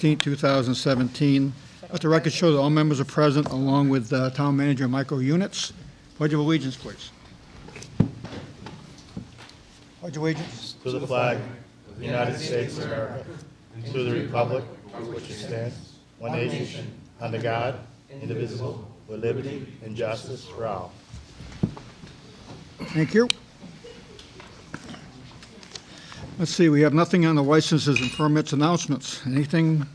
16, 2017. Let the record show that all members are present, along with Town Manager Michael Units. Pledge of allegiance, please. Pledge of allegiance. To the flag of the United States of America, and to the republic for which it stands, one nation, under God, indivisible, with liberty and justice for all. Thank you. Let's see, we have nothing on the licenses and permits announcements. Anything,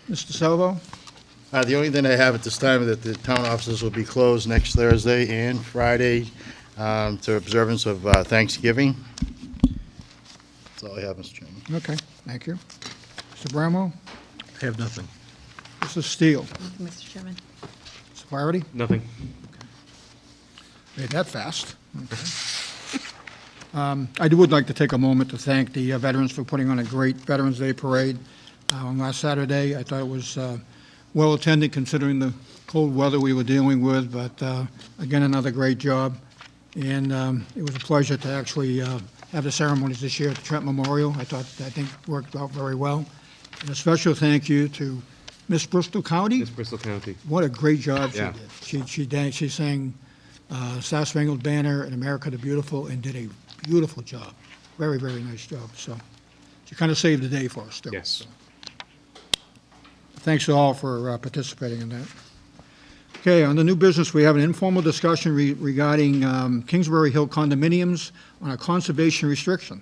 Mr. Salvo? The only thing I have at this time is that the town offices will be closed next Thursday and Friday to observance of Thanksgiving. That's all I have, Mr. Chairman. Okay, thank you. Mr. Bramwell? I have nothing. Mrs. Steele? Nothing, Mr. Chairman. Mr. Flaherty? Nothing. Made that fast. Okay. I would like to take a moment to thank the veterans for putting on a great Veterans Day parade on last Saturday. I thought it was well attended considering the cold weather we were dealing with, but again, another great job. And it was a pleasure to actually have the ceremonies this year at the Trent Memorial. I think worked out very well. And a special thank you to Miss Bristol County. Miss Bristol County. What a great job Yeah. she did. She sang Star Spangled Banner and America the Beautiful and did a beautiful job. Very, very nice job. So she kind of saved the day for us, too. Yes. So, thanks to all for participating in that. Okay, on the new business, we have an informal discussion regarding Kingsbury Hill condominiums on a conservation restriction.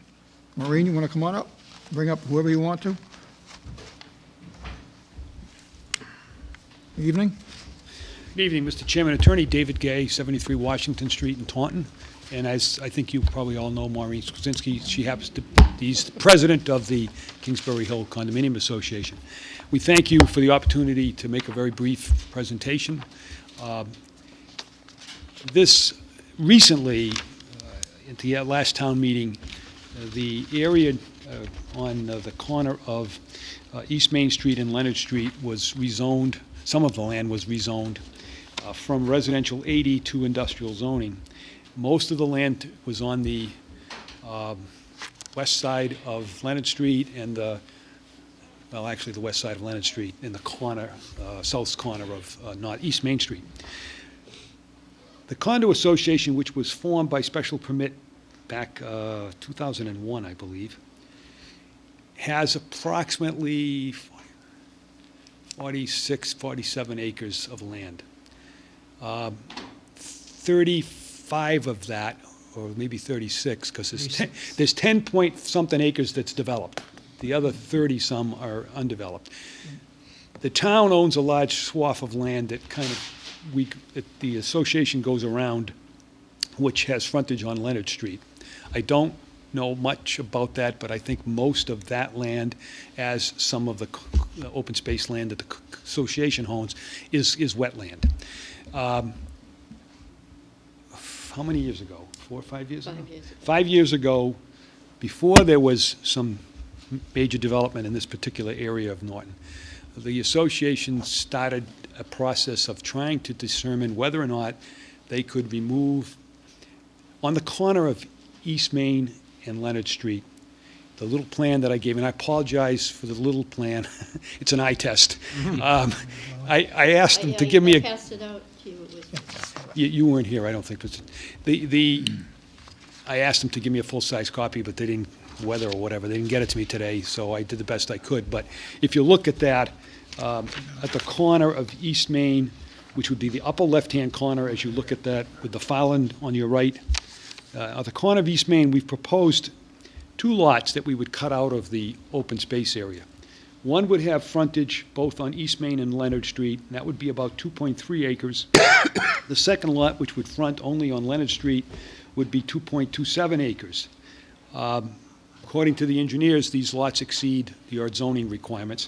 Maureen, you want to come on up? Bring up whoever you want to. Evening. Good evening, Mr. Chairman. Attorney David Gay, 73 Washington Street in Taunton. And as I think you probably all know, Maureen Skuzinski, he's the president of the Kingsbury Hill Condominium Association. We thank you for the opportunity to make a very brief presentation. This recently, at the last town meeting, the area on the corner of East Main Street and Leonard Street was rezoned. Some of the land was rezoned from residential 80 to industrial zoning. Most of the land was on the west side of Leonard Street and actually the west side of Leonard Street in the corner, south corner of not East Main Street. The condo association, which was formed by special permit back 2001, I believe, has approximately 46, 47 acres of land. 35 of that, or maybe 36, because there's 10 point something acres that's developed. The other 30-some are undeveloped. The town owns a large swath of land that the association goes around, which has frontage on Leonard Street. I don't know much about that, but I think most of that land, as some of the open space land that the association owns, is wetland. How many years ago? 4 or 5 years ago? 5 years ago. 5 years ago, before there was some major development in this particular area of Norton, the association started a process of trying to determine whether or not they could remove, on the corner of East Main and Leonard Street, the little plan that I gave, and I apologize for the little plan. It's an eye test. I asked them to give me I passed it out to you. You weren't here, I don't think. I asked them to give me a full-size copy, but they didn't, weather or whatever, they didn't get it to me today, so I did the best I could. But if you look at that, at the corner of East Main, which would be the upper left-hand corner as you look at that with the Fowland on your right, at the corner of East Main, we've proposed 2 lots that we would cut out of the open space area. One would have frontage both on East Main and Leonard Street, and that would be about 2.3 acres. The second lot, which would front only on Leonard Street, would be 2.27 acres. According to the engineers, these lots exceed your zoning requirements.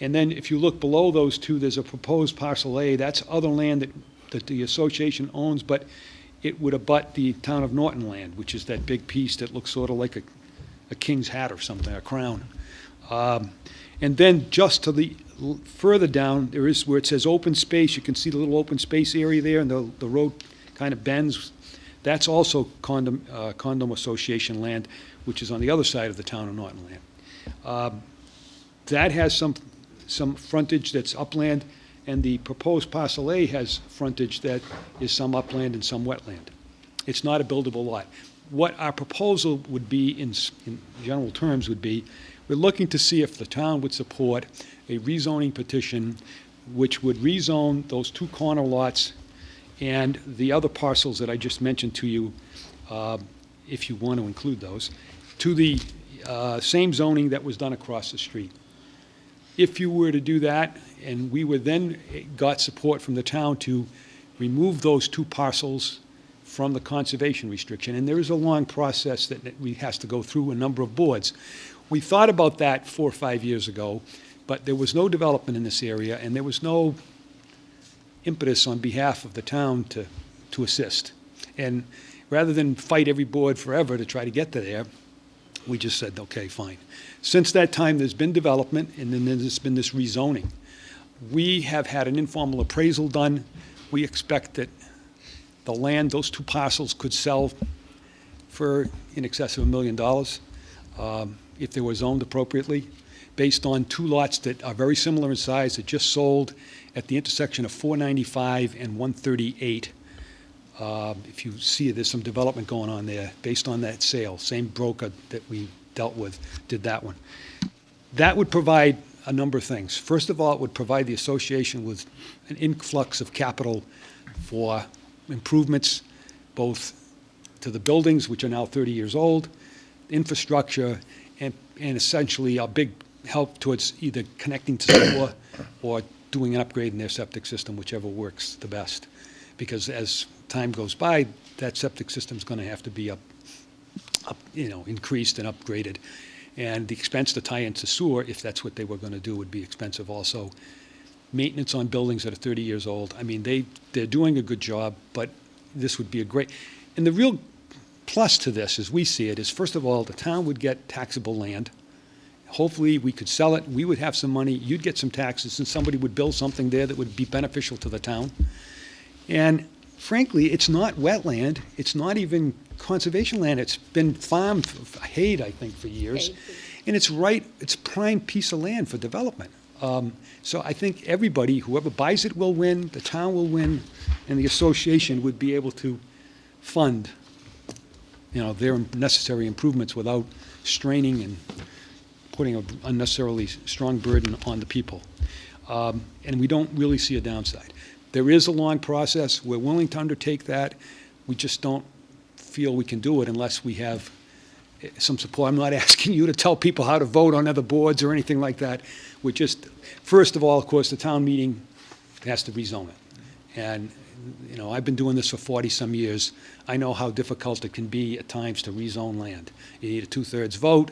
And then if you look below those two, there's a proposed parcel A. That's other land that the association owns, but it would abut the town of Norton land, which is that big piece that looks sort of like a king's hat or something, a crown. And then just to the further down, there is where it says open space. You can see the little open space area there, and the road kind of bends. That's also condom association land, which is on the other side of the town of Norton land. That has some frontage that's upland, and the proposed parcel A has frontage that is some upland and some wetland. It's not a buildable lot. What our proposal would be, in general terms, would be, we're looking to see if the town would support a rezoning petition which would rezone those two corner lots and the other parcels that I just mentioned to you, if you want to include those, to the same zoning that was done across the street. If you were to do that, and we were then got support from the town to remove those two parcels from the conservation restriction, and there is a long process that we has to go through a number of boards. We thought about that 4 or 5 years ago, but there was no development in this area, and there was no impetus on behalf of the town to assist. And rather than fight every board forever to try to get to there, we just said, okay, fine. Since that time, there's been development, and then there's been this rezoning. We have had an informal appraisal done. We expect that the land, those two parcels, could sell for in excess of $1 million if they were zoned appropriately, based on two lots that are very similar in size that just sold at the intersection of 495 and 138. If you see, there's some development going on there based on that sale. Same broker that we dealt with did that one. That would provide a number of things. First of all, it would provide the association with an influx of capital for improvements, both to the buildings, which are now 30 years old, infrastructure, and essentially a big help towards either connecting to sewer or doing an upgrade in their septic system, whichever works the best. Because as time goes by, that septic system's going to have to be increased and upgraded. And the expense to tie into sewer, if that's what they were going to do, would be expensive also. Maintenance on buildings that are 30 years old. I mean, they're doing a good job, but this would be a great... And the real plus to this, as we see it, is, first of all, the town would get taxable land. Hopefully, we could sell it, we would have some money, you'd get some taxes, and somebody would build something there that would be beneficial to the town. And frankly, it's not wetland, it's not even conservation land, it's been farmed, hayed, I think, for years. And it's prime piece of land for development. So I think everybody, whoever buys it will win, the town will win, and the association would be able to fund, their necessary improvements without straining and putting an unnecessarily strong burden on the people. And we don't really see a downside. There is a long process. We're willing to undertake that. We just don't feel we can do it unless we have some support. I'm not asking you to tell people how to vote on other boards or anything like that. We're just, first of all, of course, the town meeting has to rezone it. And, I've been doing this for 40-some years. I know how difficult it can be at times to rezone land. You need a 2/3 vote,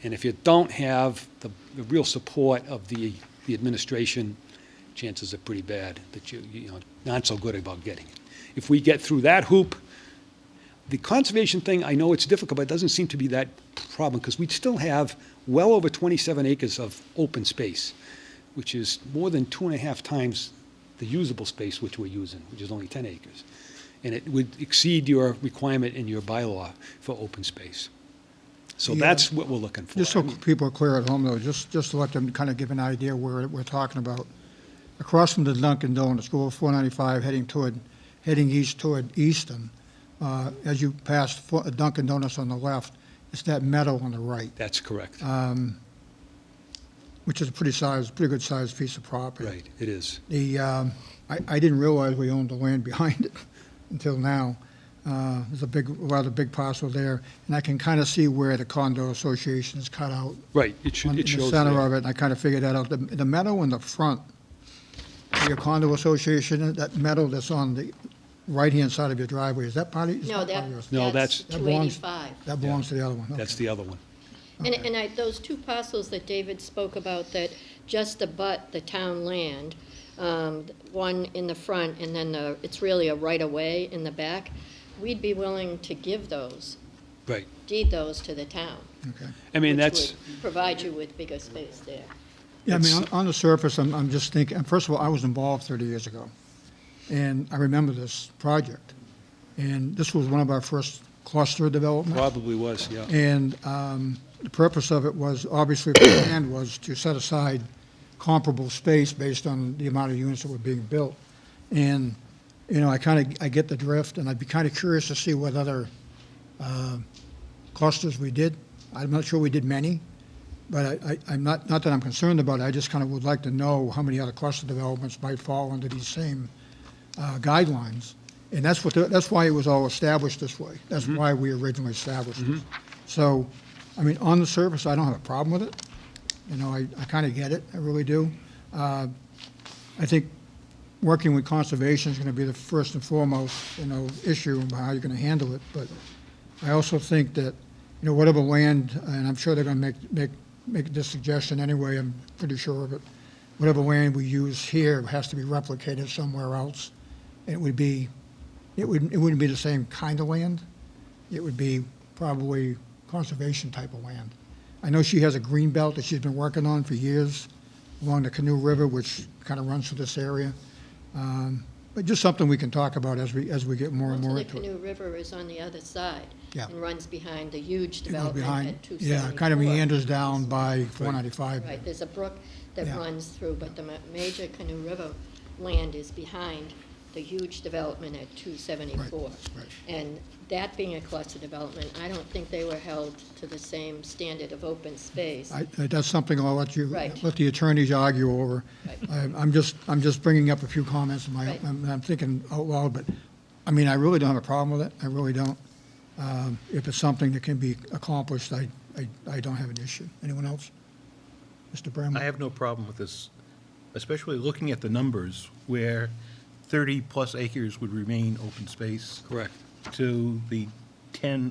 and if you don't have the real support of the administration, chances are pretty bad that you're not so good about getting it. If we get through that hoop, the conservation thing, I know it's difficult, but it doesn't seem to be that problem, because we still have well over 27 acres of open space, which is more than 2.5 times the usable space which we're using, which is only 10 acres. And it would exceed your requirement in your bylaw for open space. So Yeah. that's what we're looking for. Just so people are clear at home, though, just to let them kind of give an idea where we're talking about. Across from the Dunkin' Donuts, go 495, heading east toward Easton, as you pass Dunkin' Donuts on the left, it's that meadow on the right, That's correct. which is a pretty good sized piece of property. Right, it is. I didn't realize we owned the land behind it until now. There's a rather big parcel there, and I can kind of see where the condo association is cut out. Right, it In the shows center there. of it, and I kind of figured that out. The meadow in the front, your condo association, that meadow that's on the right-hand side of your driveway, is that part of yours? No, No, that's That belongs- 285. That belongs to the other one. That's the other one. And those two parcels that David spoke about that just abut the town land, one in the front and then it's really a right-of-way in the back, we'd be willing to give those, Right. deed those to the town. Okay. I mean, which that's, would provide you with bigger space there. Yeah, I mean, It's- on the surface, I'm just thinking, first of all, I was involved 30 years ago, and I remember this project. And this was one of our first cluster developments. probably was, yeah. And the purpose of it was, obviously, the plan was to set aside comparable space based on the amount of units that were being built. And, you know, I get the drift, and I'd be kind of curious to see what other clusters we did. I'm not sure we did many, but I'm not that I'm concerned about it, I just kind of would like to know how many other cluster developments might fall under these same guidelines. And that's why it was all established this way. That's why we originally established it. So, I mean, on the surface, I don't have a problem with it. You know, I kind of get it, I really do. I think working with conservation is going to be the first and foremost, you know, issue about how you're going to handle it. But I also think that, you know, whatever land, and I'm sure they're going to make this suggestion anyway, I'm pretty sure of it, whatever land we use here has to be replicated somewhere else. It wouldn't be the same kind of land. It would be probably conservation type of land. I know she has a green belt that she's been working on for years along the Canoe River, which kind of runs through this area. But just something we can talk about as we get more and more The into it. Canoe River is on the other side. Yeah. And runs behind the huge It goes development behind- at 274. Yeah, kind of meanders down by 495. Right, there's a brook that Yeah. runs through, but the major Canoe River land is behind the huge development at 274. Right. And that being a cluster development, I don't think they were held to the same standard of open space. That's something I'll let Right. let the attorneys argue over. Right. I'm just bringing up a few comments, Right. I'm thinking out loud, but, I mean, I really don't have a problem with it, I really don't. If it's something that can be accomplished, I don't have an issue. Anyone else? Mr. Bramlett? I have no problem with this, especially looking at the numbers where 30-plus acres would remain open space Correct. to the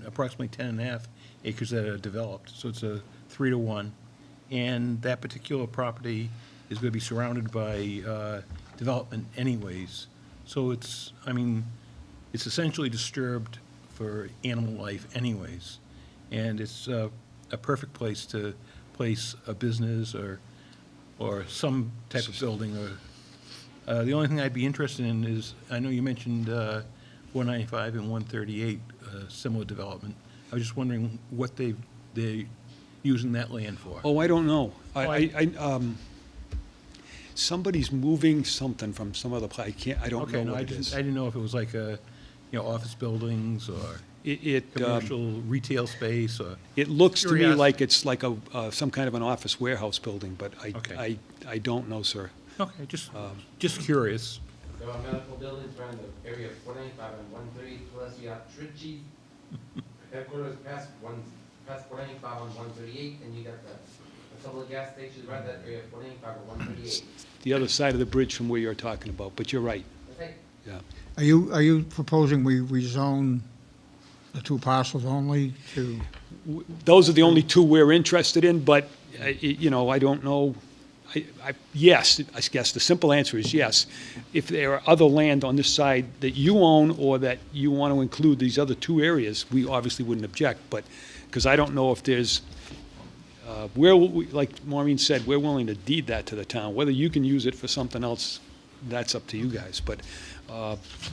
approximately 10 and a half acres that are developed. So it's a 3-to-1. And that particular property is going to be surrounded by development anyways. So it's essentially disturbed for animal life anyways. And it's a perfect place to place a business or some type of building. Or the only thing I'd be interested in is, I know you mentioned 195 and 138, similar development. I was just wondering what they're using that land for. Oh, I don't know. Somebody's moving something from some other place. I don't Okay, know no, what I it is. didn't know if it was like office buildings or It commercial retail space or. it looks to me Curiosity. like it's like some kind of an office warehouse building, but Okay. I don't know, sir. Okay, just curious. There are medical buildings around the area of 195 and 130, plus you have Trichy, headquarters past 195 and 138, and you got a couple of gas stations right that area of 185 and 138. The other side of the bridge from where you're talking about, but you're right, Okay. yeah. Are you proposing we rezone the two parcels only to, Those are the only two we're interested in, but, you know, I don't know. Yes, I guess the simple answer is yes. If there are other land on this side that you own or that you want to include these other two areas, we obviously wouldn't object, but, because I don't know if there's, like Maureen said, we're willing to deed that to the town. Whether you can use it for something else, that's up to you guys. But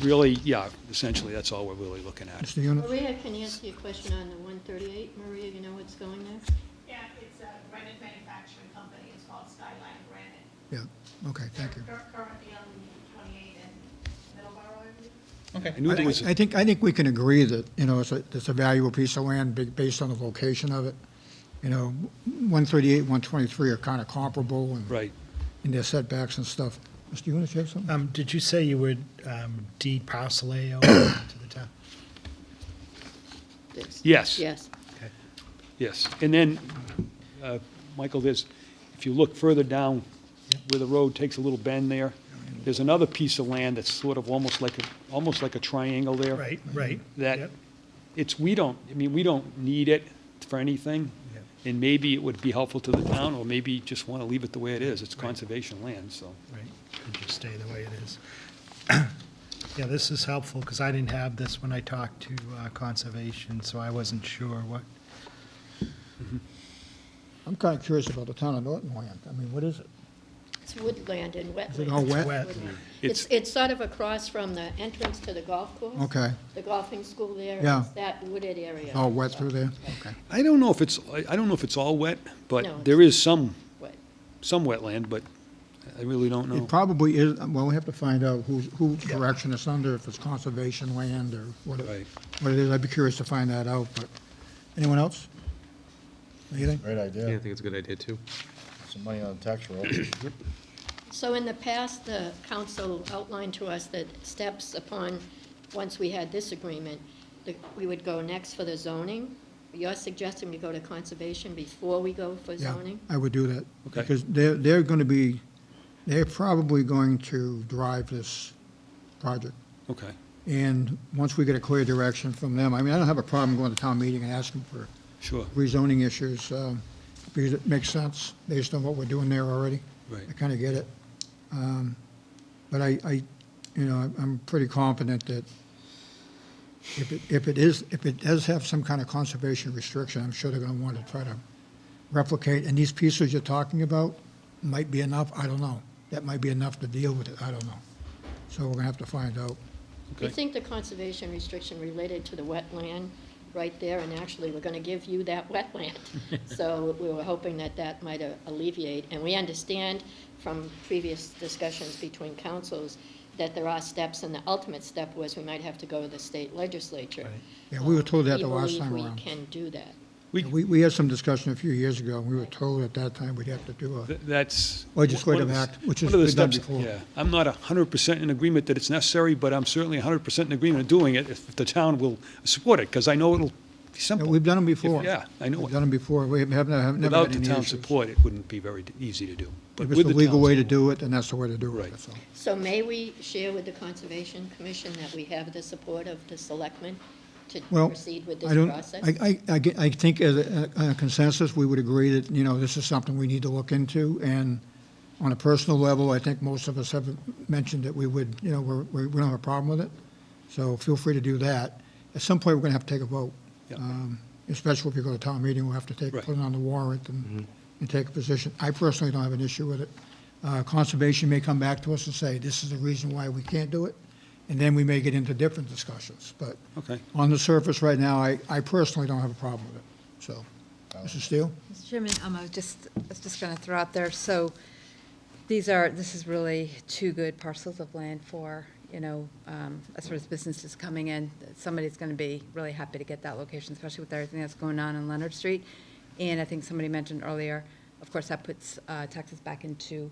really, yeah, essentially, that's all we're really looking at. Mr. Yunus? Maria, can you answer your question on the 138? Maria, you know what's going there? Yeah, it's a granite manufacturing company, it's called Skyline Granite. Yeah, okay, thank you. They're currently on 28 in Middleborough, I believe. I knew there was, I think we can agree that, you know, it's a valuable piece of land based on the location of it. You know, 138, 123 are kind of comparable and right. in their setbacks and stuff. Mr. Yunus, you have something? Did you say you would deed parcel A over to the town? Yes. Yes. Yes, and then, Michael, if you look further down where the road takes a little bend there, there's another piece of land that's sort of almost like a triangle there. Right. That we don't need it for anything, Yep. and maybe it would be helpful to the town, or maybe just want to leave it the way it is. It's conservation land, so. Right, could just stay the way it is. Yeah, this is helpful, because I didn't have this when I talked to Conservation, so I wasn't sure what, I'm kind of curious about the town of Norton land. I mean, what is it? It's It's woodland and wetland. Is it all wet? Wet. Woodland. It's- It's sort of across from the entrance to the golf course. Okay, The golfing school there. Yeah. It's that wooded area. all wet through there? Okay. I don't know if it's, I don't know if it's all wet, No, but it's- there is some Wet. wetland, but I really don't know. It probably is, well, we have to find out whose direction it's under, if it's conservation land or what Right. it is. I'd be curious to find that out, but, anyone else? Anything? Great Yeah, I idea. think it's a good idea, too. Some money on the tax roll. So in the past, the council outlined to us that steps upon, once we had this agreement, that we would go next for the zoning. You're suggesting we go to conservation before we go for Yeah, zoning? I would do that. Okay. Because they're going to be, they're probably going to drive this project. Okay, And once we get a clear direction from them, I mean, I don't have a problem going to town meeting and asking for sure, rezoning issues, because it makes sense based on what we're doing there already. right. I kind of get it. But I'm pretty confident that if it does have some kind of conservation restriction, I'm sure they're going to want to try to replicate. And these pieces you're talking about might be enough, I don't know. That might be enough to deal with it, I don't know. So we're going to have to find out. We Okay. think the conservation restriction related to the wetland right there, and actually, we're gonna give you that wetland. So we were hoping that that might alleviate, and we understand from previous discussions between councils that there are steps, and the ultimate step was we might have to go to the state legislature. Yeah, we were told that the last time We around. believe we can do that. We had some discussion a few years ago, and we were told at that time we'd have to do a That's. legislative one of the- act, which has one of the been done steps- before. Yeah, I'm not 100% in agreement that it's necessary, but I'm certainly 100% in agreement of doing it if the town will support it, because I know it'll be Yeah, simple. we've done them before. Yeah, I know We've it. done them before. We have never Without had the any town issues. support, it wouldn't be very easy to do. But If it's with the the legal town's way to support- do it, then that's the way to do it, Right. that's all. So may we share with the Conservation Commission that we have the support of the selectmen to Well, proceed with I this don't, process? I think as a consensus, we would agree that, this is something we need to look into, and on a personal level, I think most of us have mentioned that we would, we don't have a problem with it, so feel free to do that. At some point, we're going to have to take a vote. Yeah. Especially if you go to town meeting, we'll have to Right. put it on the warrant and take a position. I personally don't have an issue with it. Conservation may come back to us and say, this is the reason why we can't do it, and then we may get into different discussions. But Okay. on the surface right now, I personally don't have a problem with it, so. Mrs. Steele? Mr. Chairman, I was just going to throw out there, so this is really two good parcels of land for, as far as businesses coming in. Somebody's going to be really happy to get that location, especially with everything that's going on Leonard Street. And I think somebody mentioned earlier, of course, that puts taxes back into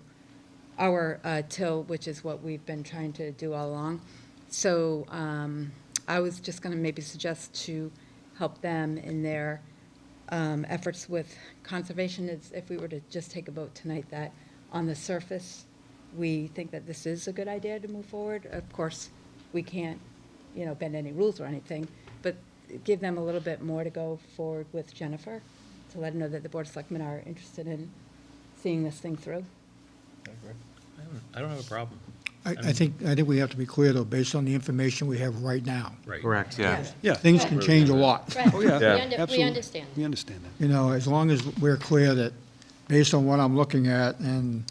our till, which is what we've been trying to do all along. So I was just going to maybe suggest to help them in their efforts with conservation, is if we were to just take a vote tonight that on the surface, we think that this is a good idea to move forward. Of course, we can't, bend any rules or anything, but give them a little bit more to go forward with Jennifer, to let her know that the Board of Selectmen are interested in seeing this thing through. I don't have a problem. I think we have to be clear, though, based on the information we have right now. Right. Correct, yeah. Yeah. Things can change a lot. Right. Oh, yeah. We Absolutely. understand. We understand that. As long as we're clear that, based on what I'm looking at, and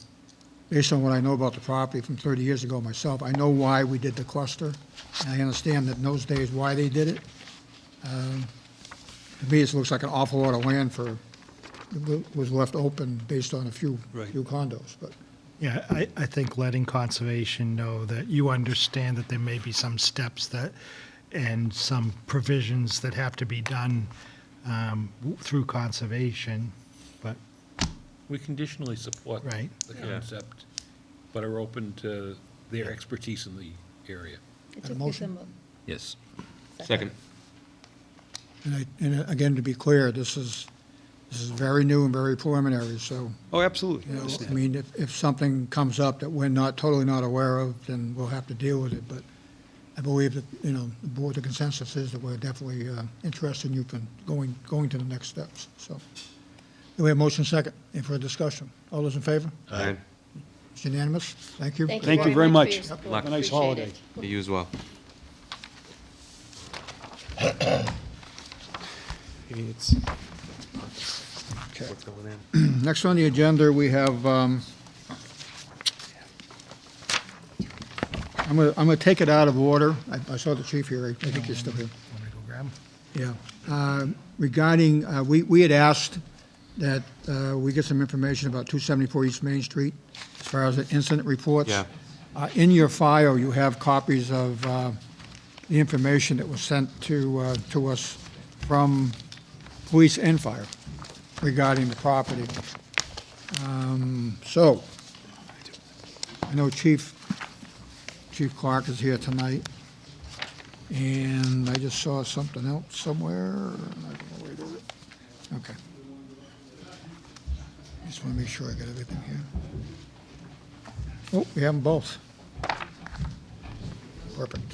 based on what I know about the property from 30 years ago myself, I know why we did the cluster, and I understand that in those days why they did it. To me, it looks like an awful lot of land was left open based on a few Right. condos, but. Yeah, I think letting conservation know that you understand that there may be some steps and some provisions that have to be done through conservation, but, We conditionally support Right. the concept, but are open to their expertise in the area. It a took me motion? some- Yes. Second. And again, to be clear, this is very new and very preliminary, so, Oh, absolutely. I I understand. mean, if something comes up that we're totally not aware of, then we'll have to deal with it, but I believe that, the consensus is that we're definitely interested in you going to the next steps, so. Do we have motion second? Any further discussion? All those in favor? Aye. It's unanimous? Thank you. Thank you very for much. your support. Luck. Have a nice Appreciate holiday. it. You as well. Maybe it's what's going in. Next on the agenda, we have I'm gonna take it out of order. I saw the chief here. I think he's still here. Want me to go grab 'em? Yeah. Regarding, we had asked that we get some information about 274 East Main Street as far as the incident reports. Yeah. In your file, you have copies of the information that was sent to us from police and fire regarding the property. So, I know Chief Clark is here tonight, and I just saw something else somewhere. I don't know where it is. Okay. Just want to make sure I got everything here. Oh, we have them both. Perfect.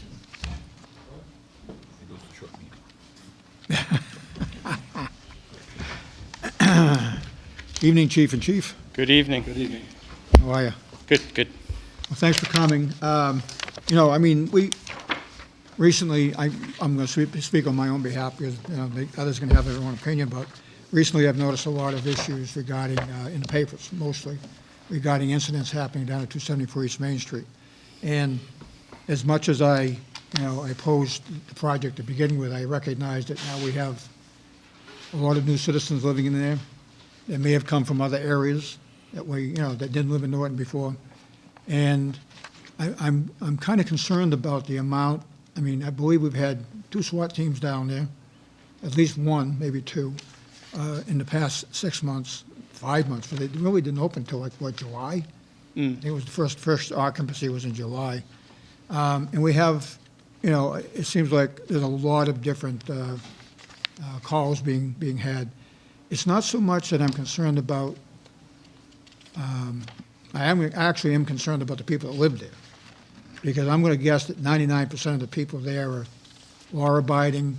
Evening, Chief and Chief. Good evening. Good evening. How are you? Good, good. Well, thanks for coming. We recently, I'm going to speak on my own behalf because, the others can have their own opinion, but recently I've noticed a lot of issues regarding, in the papers mostly, regarding incidents happening down at 274 East Main Street. And as much as I opposed the project to begin with, I recognize that now we have a lot of new citizens living in there that may have come from other areas that that didn't live in Norton before. And I'm kind of concerned about the amount. I mean, I believe we've had 2 SWAT teams down there, at least 1, maybe 2, in the past 6 months, 5 months, but they really didn't open until July? I think it was the first occupancy was in July. And we have, it seems like there's a lot of different calls being had. It's not so much that I'm concerned about, I actually am concerned about the people that live there, because I'm going to guess that 99% of the people there are law-abiding,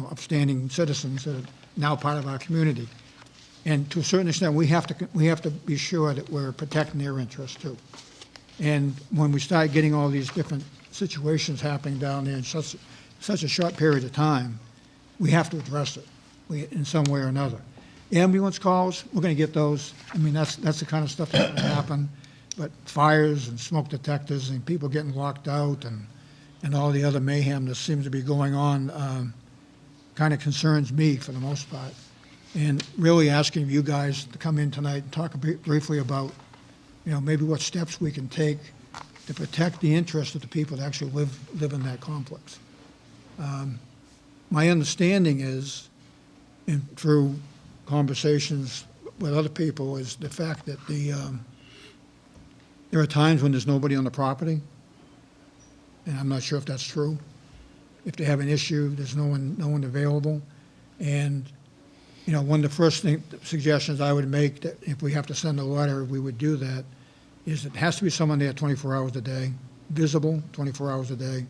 upstanding citizens that are now part of our community. And to a certain extent, we have to be sure that we're protecting their interests too. And when we start getting all these different situations happening down there in such a short period of time, we have to address it in some way or another. Ambulance calls, we're going to get those. I mean, that's the kind of stuff that's going to happen. But fires and smoke detectors and people getting locked out and all the other mayhem that seems to be going on kind of concerns me for the most part. And really asking you guys to come in tonight and talk briefly about, maybe what steps we can take to protect the interests of the people that actually live in that complex. My understanding is, and through conversations with other people, is the fact that there are times when there's nobody on the property, and I'm not sure if that's true. If they have an issue, there's no one available. And, one of the first suggestions I would make, that if we have to send a letter, we would do that, is it has to be someone there 24 hours a day, visible 24 hours a day.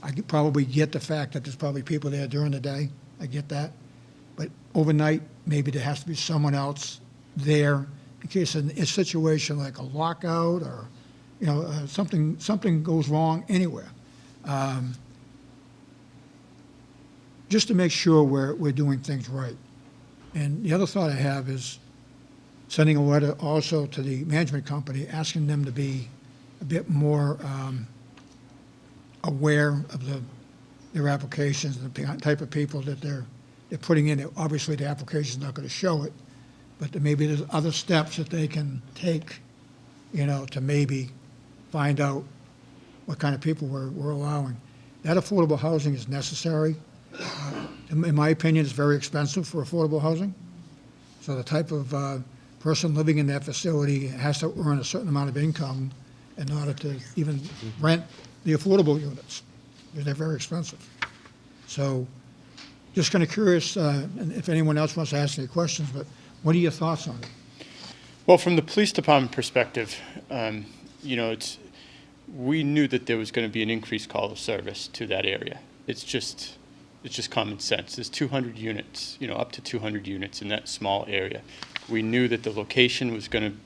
I could probably get the fact that there's probably people there during the day. I get that. But overnight, maybe there has to be someone else there in case in a situation like a lockout or, something goes wrong anywhere. Just to make sure we're doing things right. And the other thought I have is sending a letter also to the management company, asking them to be a bit more aware of their applications and the type of people that they're putting in. Obviously, the application's not going to show it, but maybe there's other steps that they can take, to maybe find out what kind of people we're allowing. That affordable housing is necessary. In my opinion, it's very expensive for affordable housing. So the type of person living in that facility has to earn a certain amount of income in order to even rent the affordable units, because they're very expensive. So just kind of curious, and if anyone else wants to ask any questions, but what are your thoughts on it? Well, from the police department perspective, we knew that there was going to be an increased call of service to that area. It's just common sense. There's 200 units, up to 200 units in that small area. We knew that the location was going to,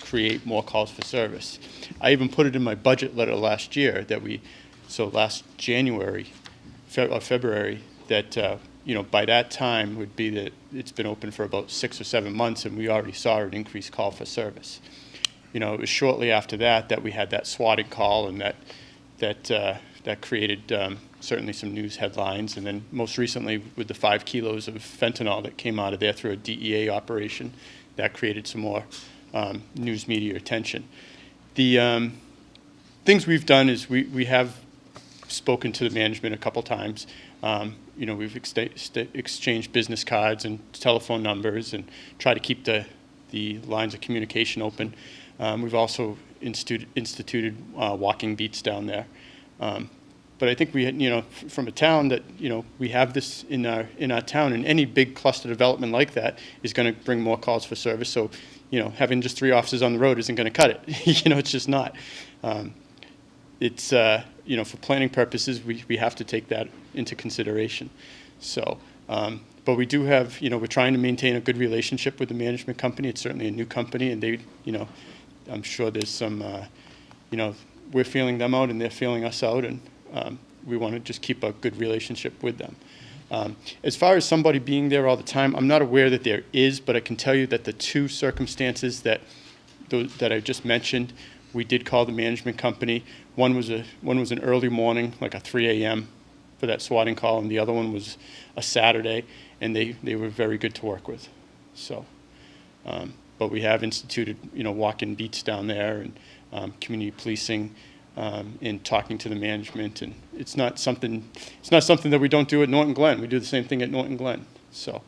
create more calls for service. I even put it in my budget letter last year last January, February, that, by that time would be that it's been open for about 6 or 7 months, and we already saw an increased call for service. it was shortly after that we had that swatting call, and that created certainly some news headlines. And then most recently with the 5 kilos of fentanyl that came out of there through a DEA operation, that created some more news media attention. The things we've done is we have spoken to the management a couple times. We've exchanged business cards and telephone numbers and try to keep the lines of communication open. We've also instituted walking beats down there. But I think from a town that, we have this in our town, and any big cluster development like that is going to bring more calls for service. So, having just 3 officers on the road isn't going to cut it. It's just not. For planning purposes, we have to take that into consideration. So, but we do have, we're trying to maintain a good relationship with the management company. It's certainly a new company, and they, I'm sure there's some, we're feeling them out and they're feeling us out, and we want to just keep a good relationship with them. As far as somebody being there all the time, I'm not aware that there is, but I can tell you that the 2 circumstances that I just mentioned, we did call the management company. One was an early morning, like a 3 a.m. for that swatting call, and the other one was a Saturday, and they were very good to work with. So, but we have instituted, walk-in beats down there, and community policing, and talking to the management, and it's not something that we don't do at Norton Glen. We do the same thing at Norton Glen. So,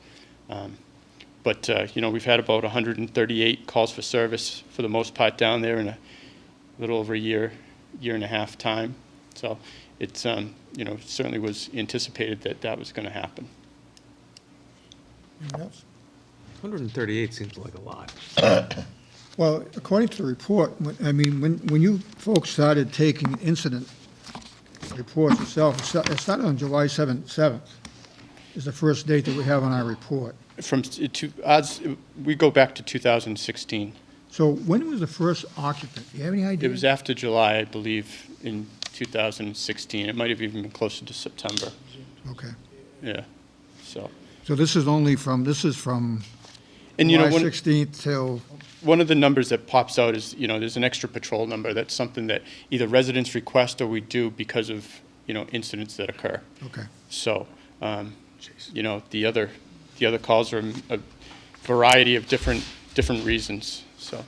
but we've had about 138 calls for service for the most part down there in a little over a year and a half time. So it's certainly was anticipated that was going to happen. Anyone else? 138 seems like a lot. Well, according to the report, when you folks started taking incident reports itself, it started on July 7th, is the first date that we have on our report. We go back to 2016. So when was the first occupant? Do you have any idea? It was after July, I believe, in 2016. It might have even been closer to September. Okay. Yeah. So this is from and July 16th till... One of the numbers that pops out is, there's an extra patrol number. That's something that either residents request or we do because of, incidents that occur. Okay. So, the other calls are a variety of different reasons. So.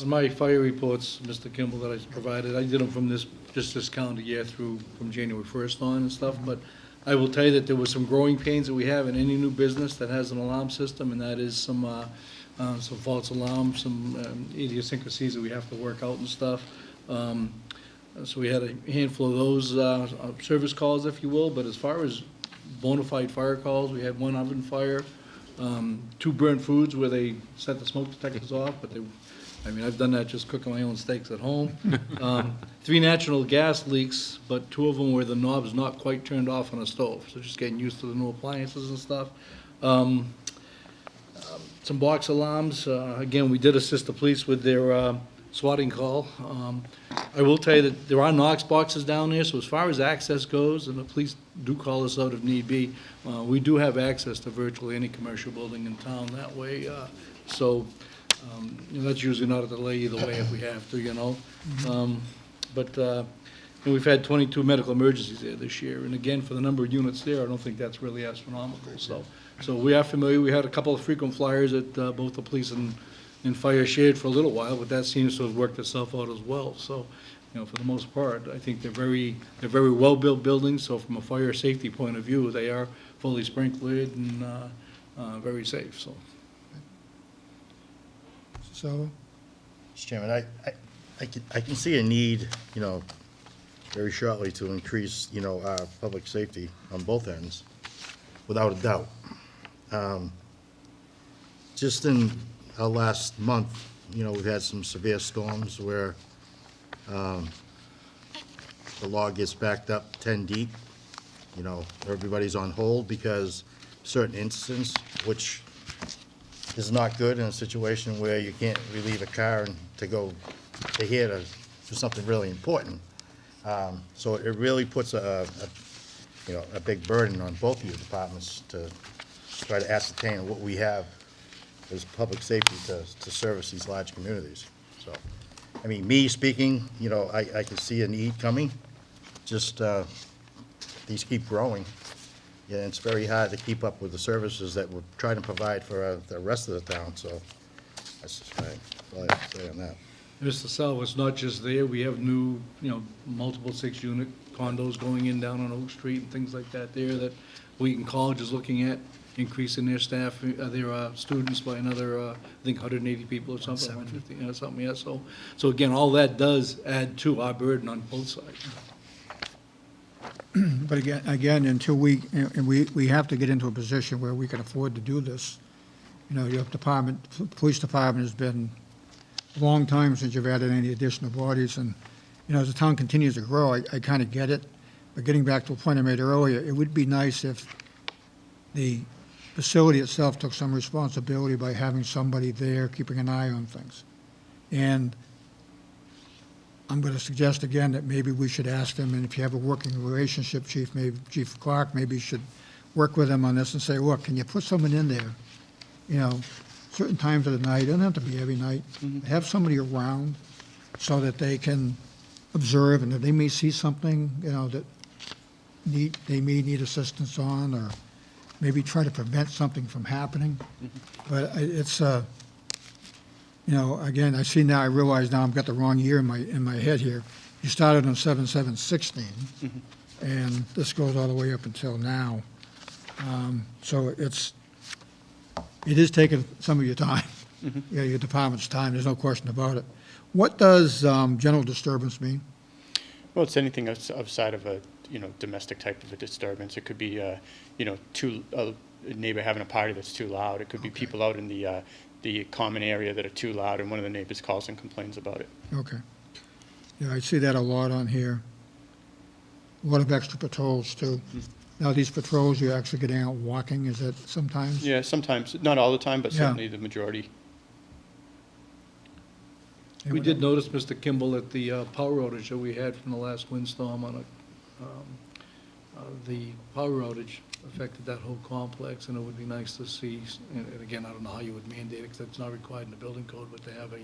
On my fire reports, Mr. Kimball, that I provided, I did them from this calendar year through from January 1st on and stuff, but I will tell you that there were some growing pains that we have in any new business that has an alarm system, and that is some false alarms, some idiosyncrasies that we have to work out and stuff. So we had a handful of those service calls, if you will, but as far as bona fide fire calls, we had 1 oven fire, 2 burnt foods where they set the smoke detectors off, but I've done that just cooking my own steaks at home. 3 natural gas leaks, but 2 of them where the knob's not quite turned off on a stove, so just getting used to the new appliances and stuff. Some box alarms. Again, we did assist the police with their swatting call. I will tell you that there are Knox boxes down there, so as far as access goes, and the police do call us out if need be, we do have access to virtually any commercial building in town that way. That's usually not a delay either way if we have to, But we've had 22 medical emergencies there this year, and again, for the number of units there, I don't think that's really astronomical. So we are familiar. We had a couple of frequent flyers that both the police and fire shared for a little while, but that seems to have worked itself out as well. So, for the most part, I think they're very well-built buildings. So from a fire safety point of view, they are fully sprinkled and very safe. So, Mr. Chairman, I can see a need, very shortly to increase, our public safety on both ends, without a doubt. Just in our last month, we've had some severe storms where the log gets backed up 10 deep. Everybody's on hold because certain incidents, which is not good in a situation where you can't relieve a car and to do something really important. So it really puts a big burden on both of your departments to try to ascertain what we have as public safety to service these large communities. So, I mean, me speaking, you know, I can see a need coming, just, these keep growing. Yeah, it's very hard to keep up with the services that we're trying to provide for the rest of the town, so that's just all I have to say on that. Mr. Salvo, it's not just there, we have new, multiple 6-unit condos going in down on Oak Street and things like that there that Wheaton College is looking at, increasing their staff, their students by another, I think 180 people or something, 150, something, yeah, so again, all that does add to our burden on both sides. But again, until we have to get into a position where we can afford to do this. You know, your department, police department has been a long time since you've added any additional bodies, and, you know, as the town continues to grow, I kind of get it. But getting back to a point I made earlier, it would be nice if the facility itself took some responsibility by having somebody there keeping an eye on things. And I'm going to suggest again that maybe we should ask them, and if you have a working relationship, Chief Clark, maybe you should work with them on this and say, look, can you put someone in there, you know, certain times of the night, it doesn't have to be every night, have somebody around so that they can observe, and if they may see something, you know, that they may need assistance on, or maybe try to prevent something from happening. But it's, you know, again, I see now, I realize now I've got the wrong year in my head here. You started on 7/7/16, and this goes all the way up until now. So it is taking some of your time, yeah, your department's time, there's no question about it. What does general disturbance mean? Well, it's anything outside of a, domestic type of a disturbance. It could be, a neighbor having a party that's too loud. It could be people out in the common area that are too loud, and one of the neighbors calls and complains about it. Okay. Yeah, I see that a lot on here. A lot of extra patrols, too. Now, these patrols, you're actually getting out walking, is that sometimes? Yeah, sometimes, not all the time, but Yeah. certainly the majority. We did notice, Mr. Kimball, that the power outage that we had from the last windstorm on the power outage affected that whole complex, and it would be nice to see, and again, I don't know how you would mandate it, because it's not required in the building code, but to have a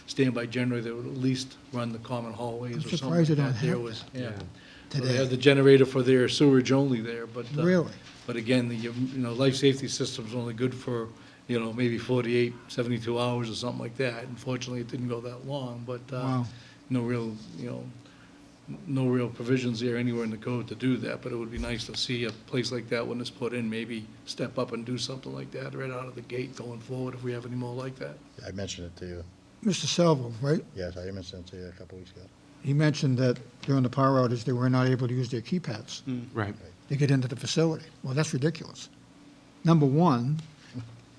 standby generator that would at least run the common hallways or something like surprised they don't that. There have was, that yeah. So today. they have the generator for their sewerage only there, but. Really? But again, life safety system's only good for, maybe 48, 72 hours or something like that. Unfortunately, it didn't go that long, but, Wow. no real provisions there anywhere in the code to do that, but it would be nice to see a place like that when it's put in, maybe step up and do something like that right out of the gate going forward, if we have any more like that. I mentioned it to you. Mr. Salvo, right? Yes, I mentioned it to you a couple weeks ago. He mentioned that during the power outage, they were not able to use their keypads Right. to get into the facility. Well, that's ridiculous. Number one,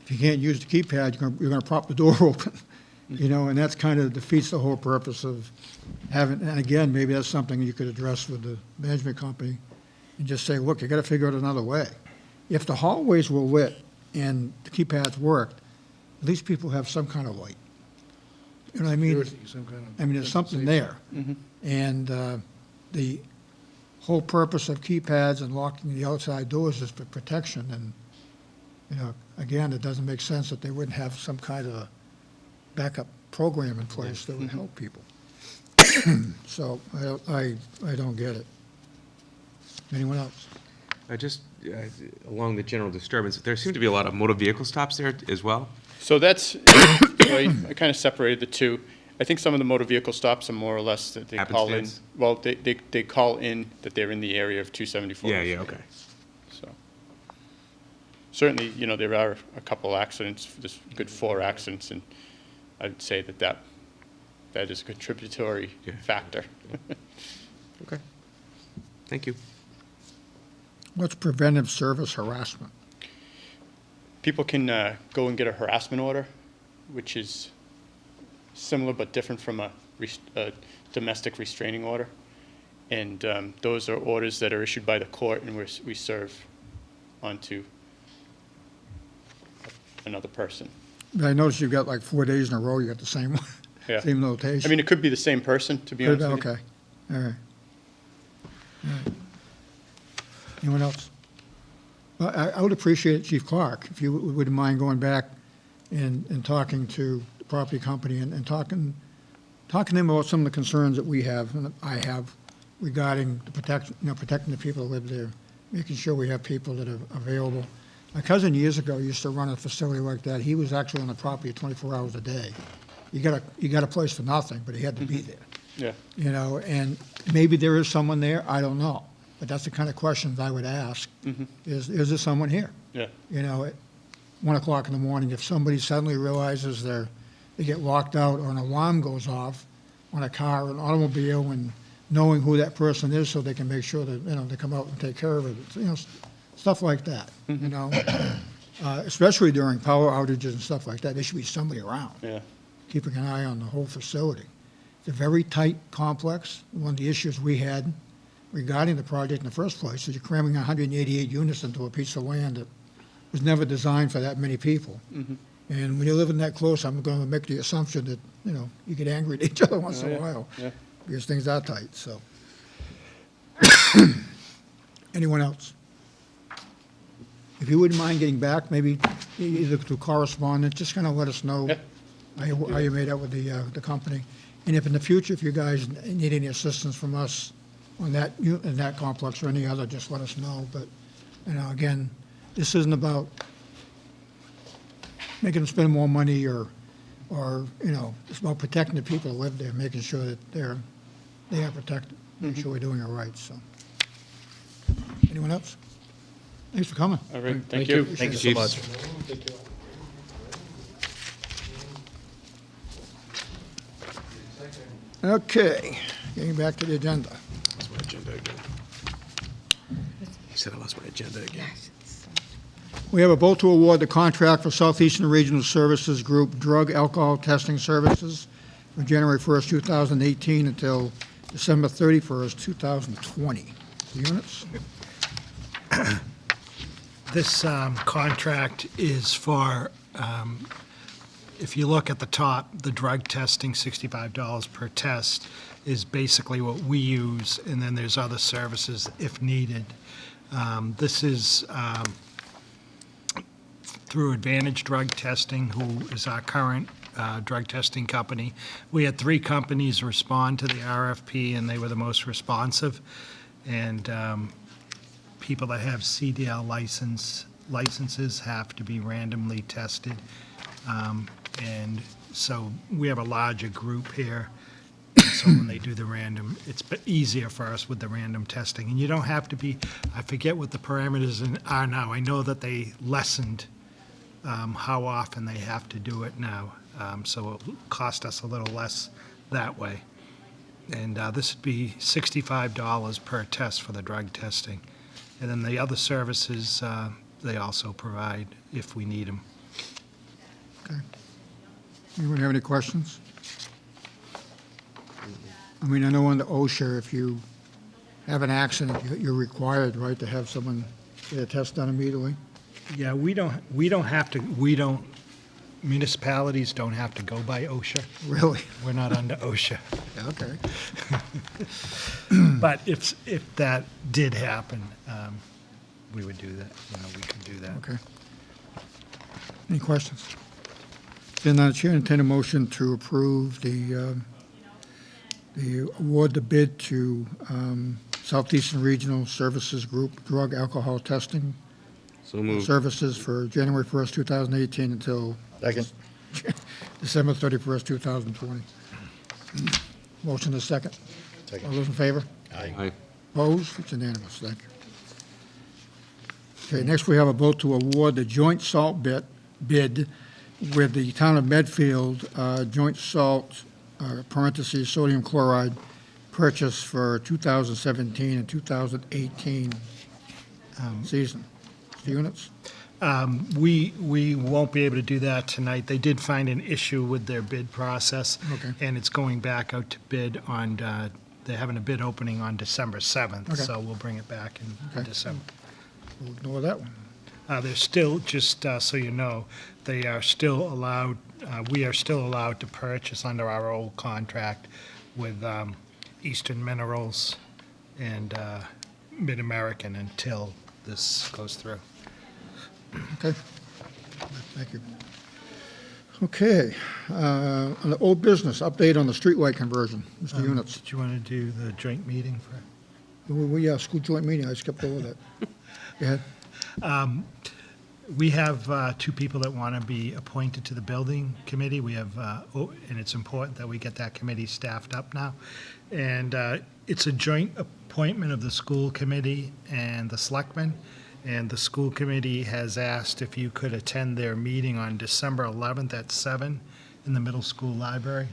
if you can't use the keypad, you're going to prop the door open, and that's kind of defeats the whole purpose of having, and again, maybe that's something you could address with the management company and just say, look, you got to figure out another way. If the hallways were lit and the keypads worked, at least people have some kind of light. You know what I mean? Security, some kind of- I mean, there's something there. And the whole purpose of keypads and locking the outside doors is for protection. And, again, it doesn't make sense that they wouldn't have some kind of a backup program in place that would help people. So I don't get it. Anyone else? Just along the general disturbance, there seem to be a lot of motor vehicle stops there as well. So that's, I kind of separated the two. I think some of the motor vehicle stops are more or less that they call in. Happenstance? Well, they call in that they're in the area of 274. Yeah, okay. So certainly, there are a couple accidents, there's a good 4 accidents, and I'd say that is a contributory factor. Okay. Thank you. What's preventive service harassment? People can go and get a harassment order, which is similar but different from a domestic restraining order. And those are orders that are issued by the court, and we serve onto another person. I noticed you've got like 4 days in a row, you got the same one, Yeah. same notation. I mean, it could be the same person, to be honest with you. Okay, all right. All right. Anyone else? Well, I would appreciate it, Chief Clark, if you wouldn't mind going back in talking to the property company and talking to them about some of the concerns that we have, and that I have, regarding the protecting the people that live there, making sure we have people that are available. My cousin years ago used to run a facility like that. He was actually on the property 24 hours a day. You got a place for nothing, but he had to be there. Yeah. You know, and maybe there is someone there, I don't know. But that's the kind of questions I would ask, is there someone here? Yeah. You know, at 1 o'clock in the morning, if somebody suddenly realizes they get locked out or an alarm goes off on a car or an automobile, and knowing who that person is so they can make sure that, they come out and take care of it, stuff like that, especially during power outages and stuff like that. There should be somebody around, Yeah. keeping an eye on the whole facility. It's a very tight complex. One of the issues we had regarding the project in the first place is you're cramming 188 units into a piece of land that was never designed for that many people. And when you're living that close, I'm going to make the assumption that, you get angry at each other once in a while, because things are tight, so. Anyone else? If you wouldn't mind getting back, maybe either through correspondence, just kind of let us know how you made out with the company. And if in the future, if you guys need any assistance from us on that, in that complex or any other, just let us know. But, again, this isn't about making them spend more money or it's about protecting the people that live there, making sure that they are protected, make sure we're doing it right, so. Anyone else? Thanks for coming. All right, thank you. Thank you so much. Okay, getting back to the agenda. Lost my agenda again. He said I lost my agenda again. We have a vote to award the contract for Southeastern Regional Services Group Drug Alcohol Testing Services from January 1st, 2018 until December 31st, 2020. Units? This contract is for, if you look at the top, the drug testing, $65 per test, is basically what we use, and then there's other services if needed. This is through Advantage Drug Testing, who is our current drug testing company. We had 3 companies respond to the RFP, and they were the most responsive. And people that have CDL licenses have to be randomly tested. And so we have a larger group here. So when they do the random, it's easier for us with the random testing. And you don't have to be, I forget what the parameters are now. I know that they lessened how often they have to do it now. So it'll cost us a little less that way. And this would be $65 per test for the drug testing. And then the other services, they also provide if we need them. Okay. Anyone have any questions? I mean, I know under OSHA, if you have an accident, you're required, right, to have someone get a test done immediately? Yeah, we don't have to, municipalities don't have to go by OSHA. Really? We're not under OSHA. Okay. But if that did happen, we would do that, we could do that. Okay. Any questions? Then the chair entertain a motion to approve the award the bid to Southeastern Regional Services Group Drug Alcohol Testing So moved. Services for January 1st, 2018 until Second. December 31st, 2020. Motion is second. Second. All those in favor? Aye. Opposed? It's unanimous. Thank you. Okay, next we have a vote to award the joint salt bid with the town of Medfield, joint salt, parentheses, sodium chloride purchase for 2017 and 2018 season. Units? We won't be able to do that tonight. They did find an issue with their bid process. Okay. And it's going back out to bid on, they're having a bid opening on December 7th. Okay. So we'll bring it back in Okay. December. We'll ignore that one. They're still, just so you know, they are still allowed, we are still allowed to purchase under our old contract with Eastern Minerals and Mid-American until this goes through. Okay. Thank you. Okay, on the old business, update on the streetlight conversion, Mr. Units. Did you want to do the joint meeting for? School joint meeting, I skipped over that. Go ahead. We have two people that want to be appointed to the building committee. We have, and it's important that we get that committee staffed up now. And it's a joint appointment of the school committee and the selectmen. And the school committee has asked if you could attend their meeting on December 11th at 7 in the middle school library.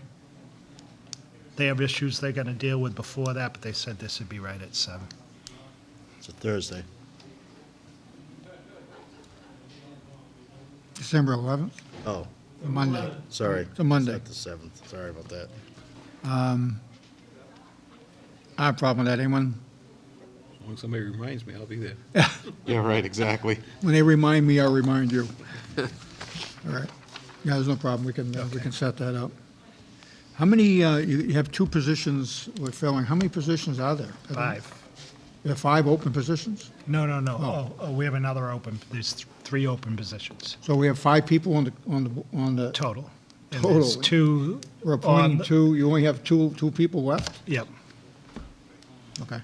They have issues they're going to deal with before that, but they said this would be right at 7. It's a Thursday. December 11th, Oh, Monday. sorry. It's a Monday. It's not the 7th. Sorry about that. I have a problem with that. Anyone? As long as somebody reminds me, I'll be there. Yeah, right, exactly. When they remind me, I'll remind you. All right. Yeah, there's no problem. We can set that up. How many, you have 2 positions we're filling. How many positions are there? 5. There are 5 open positions? No. Oh, we have another open, there's 3 open positions So we have 5 people on the total. And Total. there's 2 we're on, appointing 2, you only have two people left? yep. Okay.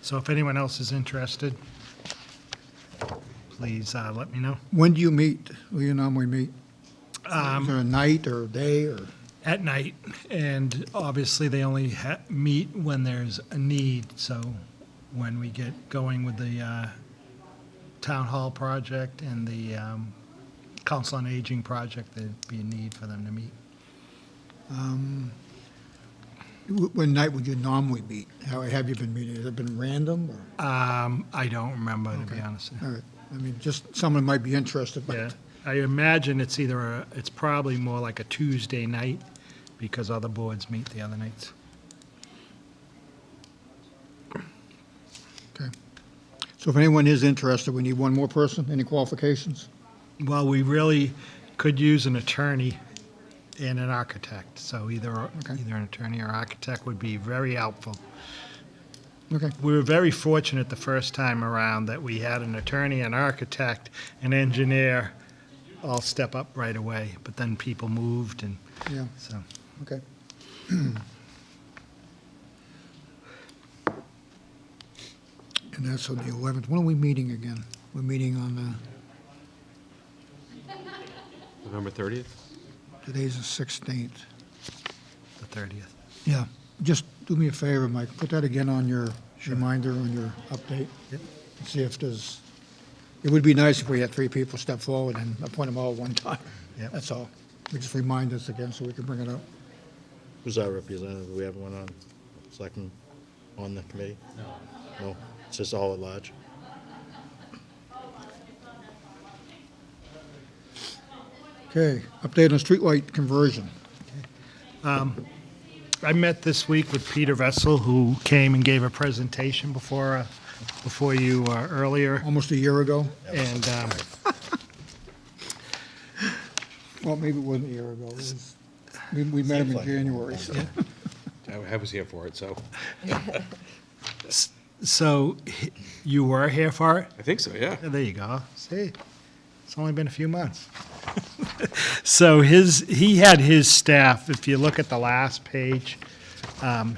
So if anyone else is interested, please let me know. When do you meet? Will you normally meet? Is there a night or a day or? At night, and obviously they only meet when there's a need, so when we get going with the town hall project and the council on aging project, there'd be a need for them to meet. When night would you normally meet? How have you been meeting? Has it been random or? I don't remember, to be honest. All right. I mean, just someone might be interested, Yeah, but I imagine it's it's probably more like a Tuesday night, because other boards meet the other nights. okay. So if anyone is interested, we need one more person. Any qualifications? Well, we really could use an attorney and an architect, so either an attorney or architect would be very helpful. Okay. We were very fortunate the first time around that we had an attorney, an architect, an engineer, all step up right away, but then people moved, and Yeah. so. Okay. And that's on the 11th. When are we meeting again? We're meeting on, November 30th? today's the 16th. The 30th. Yeah. Just do me a favor, Mike. Put that again on your reminder, on your update. Yep. See if there's, it would be nice if we had 3 people step forward and appoint them all at one time. Yep. That's all. Just remind us again so we can bring it up. Who's our representative? Do we have one on, selectman on the committee? No. No? It's just all at large? Okay, update on streetlight conversion. I met this week with Peter Vessel, who came and gave a presentation before you earlier, Almost a year ago. and Well, maybe it wasn't a year ago. It was- We met him in January, so. I was here for it, so. so you were here for it? I think so, yeah. There you go. See, it's only been a few months. So he had his staff, if you look at the last page,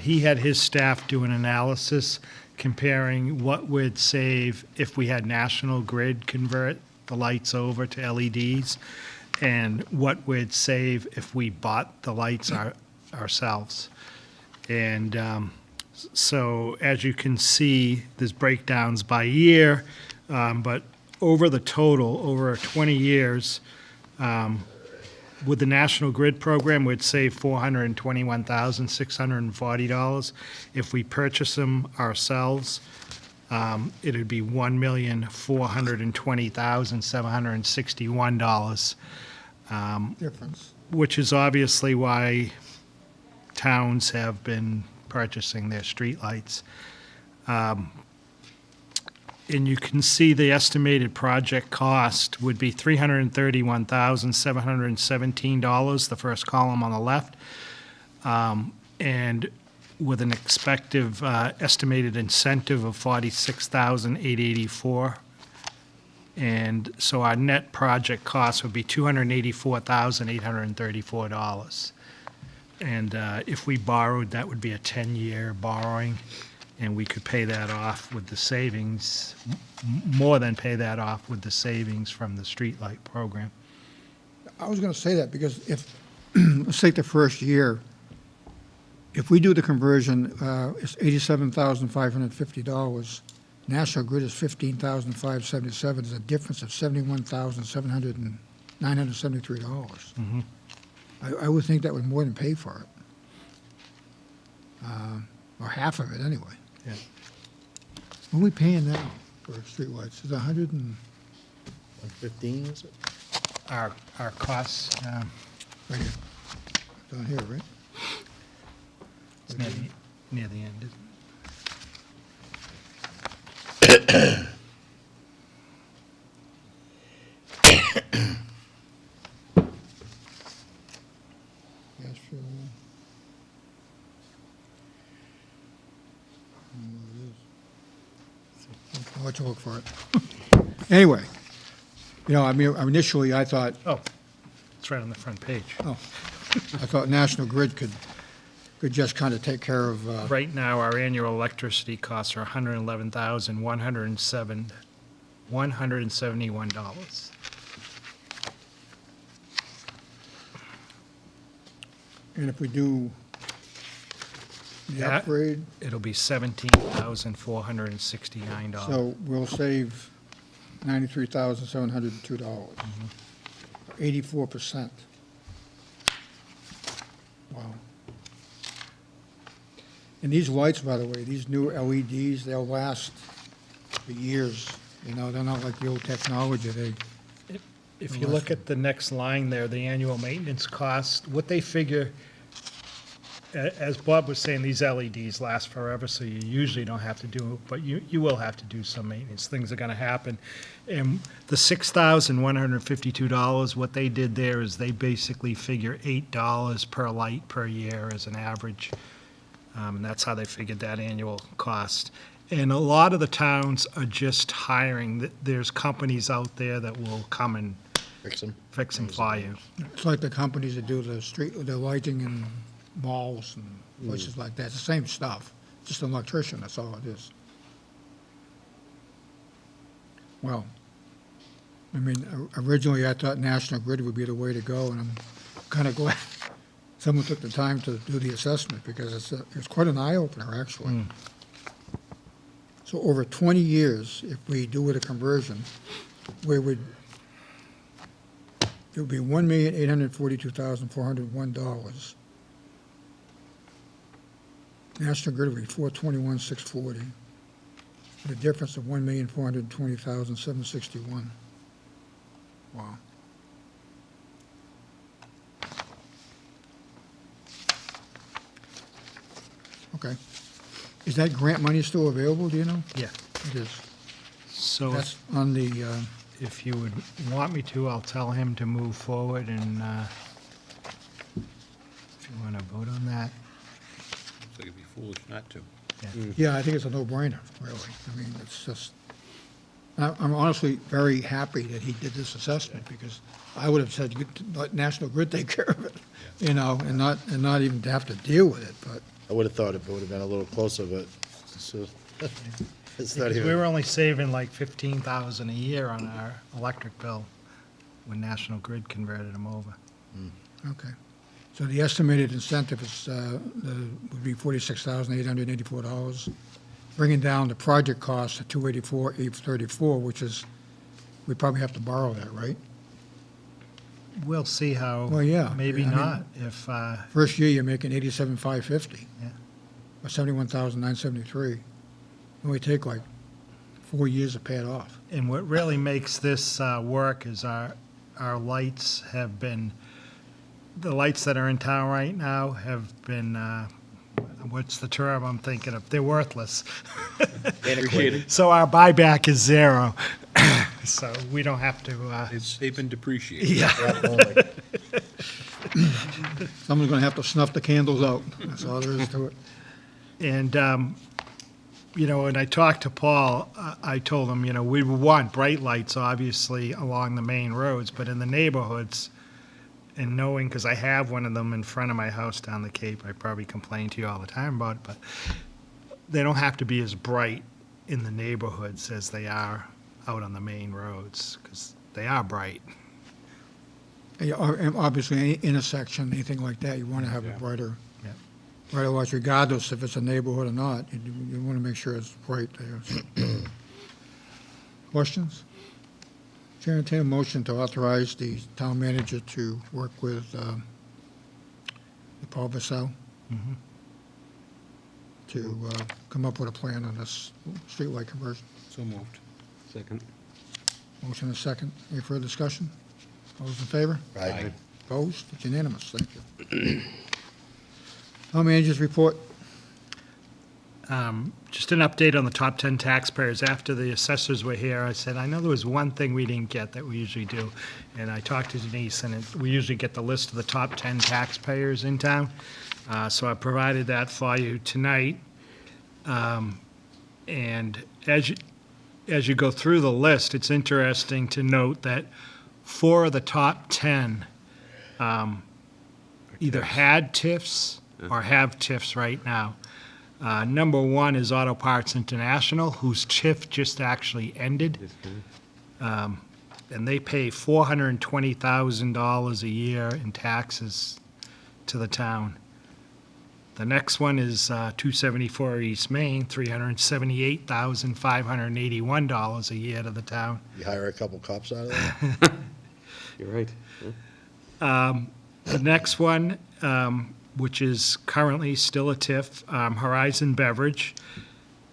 he had his staff do an analysis comparing what would save if we had National Grid convert the lights over to LEDs, and what would save if we bought the lights ourselves. And so as you can see, there's breakdowns by year, but over the total, over 20 years, with the National Grid program, we'd save $421,640. If we purchase them ourselves, it'd be $1,420,761, Difference. which is obviously why towns have been purchasing their streetlights. And you can see the estimated project cost would be $331,717, the first column on the left, and with an expected estimated incentive of $46,884. And so our net project cost would be $284,834. And if we borrowed, that would be a 10-year borrowing, and we could pay that off with the savings, more than pay that off with the savings from the streetlight program. I was going to say that because if, let's take the first year, if we do the conversion, it's $87,550. National Grid is $15,577. There's a difference of $71,973. I would think that would more than pay for it. Or half of it, anyway. Yeah. What are we paying now for streetlights? Is it 100 and, 115, is it? Our costs, right here, down here, right? it's near the end, isn't Gas fuel. I'll let you look for it. Anyway, you know, I mean, initially I thought, Oh, it's right on the front page. I thought National Grid could just kind of take care of, Right now, our annual electricity costs are $111,171. and if we do the That- upgrade, It'll be $17,469. so we'll save $93,702. 84%. Wow. And these lights, by the way, these new LEDs, they'll last for years. You know, they're not like the old technology. If you look at the next line there, the annual maintenance cost, what they figure, as Bob was saying, these LEDs last forever, so you usually don't have to do, but you will have to do some maintenance. Things are gonna happen. And the $6,152, what they did there is they basically figure $8 per light per year as an average. And that's how they figured that annual cost. And a lot of the towns are just hiring. There's companies out there that will come and Fix them. fix them for you. It's like the companies that do the lighting in malls and places like that. It's the same stuff, just an electrician, that's all it is. Well, I mean, originally I thought National Grid would be the way to go, and I'm kind of glad someone took the time to do the assessment, because it's quite an eye-opener, actually. So over 20 years, if we do with a conversion, it would be $1,842,401. National Grid would be $421,640, with a difference of $1,420,761. Wow. Okay. Is that grant money still available, do you know? Yeah. It is. So That's on the, if you would want me to, I'll tell him to move forward, and if you want to vote on that. Looks like it'd be foolish not to. yeah, I think it's a no-brainer, really. I mean, it's just, I'm honestly very happy that he did this assessment, because I would have said, let National Grid take care of it, you know, and not even have to deal with it, but, I would have thought it would have been a little closer, but it's not even. We were only saving like $15,000 a year on our electric bill when National Grid converted them over. okay. So the estimated incentive is, would be $46,884, bringing down the project cost to $284,834, which is, we probably have to borrow that, right? We'll see how. Well, yeah. Maybe I mean, not, if, First year, you're making $87,550. Yeah. Or $71,973. It only take like 4 years to pay it off. and what really makes this work is our lights have been, the lights that are in town right now have been, what's the term I'm thinking of? They're worthless. Antiquated. So our buyback is zero. So we don't have to, They've been depreciated. yeah. Someone's gonna have to snuff the candles out. That's all there is to it. And You know, when I talked to Paul, I told him, you know, we want bright lights, obviously, along the main roads, but in the neighborhoods, and knowing, because I have one of them in front of my house down the Cape, I probably complain to you all the time about it, but they don't have to be as bright in the neighborhoods as they are out on the main roads, because they are bright. Yeah, and obviously, any intersection, anything like that, you want to have a brighter, Yeah. brighter lights, regardless if it's a neighborhood or not. You want to make sure it's bright there. Questions? Chair, entertain a motion to authorize the town manager to work with Paul Vassell to come up with a plan on this streetlight conversion. So moved. Second. Motion and a second. Any further discussion? All those in favor? Aye. Opposed? It's unanimous. Thank you. Town managers report. Just an update on the top 10 taxpayers. After the assessors were here, I said, I know there was one thing we didn't get that we usually do. And I talked to Denise, and we usually get the list of the top 10 taxpayers in town. So I provided that for you tonight. And as you go through the list, it's interesting to note that 4 of the top 10 either had TIFs or have TIFs right now. Number 1 is Auto Parts International, whose TIF just actually ended. And they pay $420,000 a year in taxes to the town. The next one is 274 East Main, $378,581 a year to the town. You hire a couple cops out of there? You're right. The next one, which is currently still a TIF, Horizon Beverage,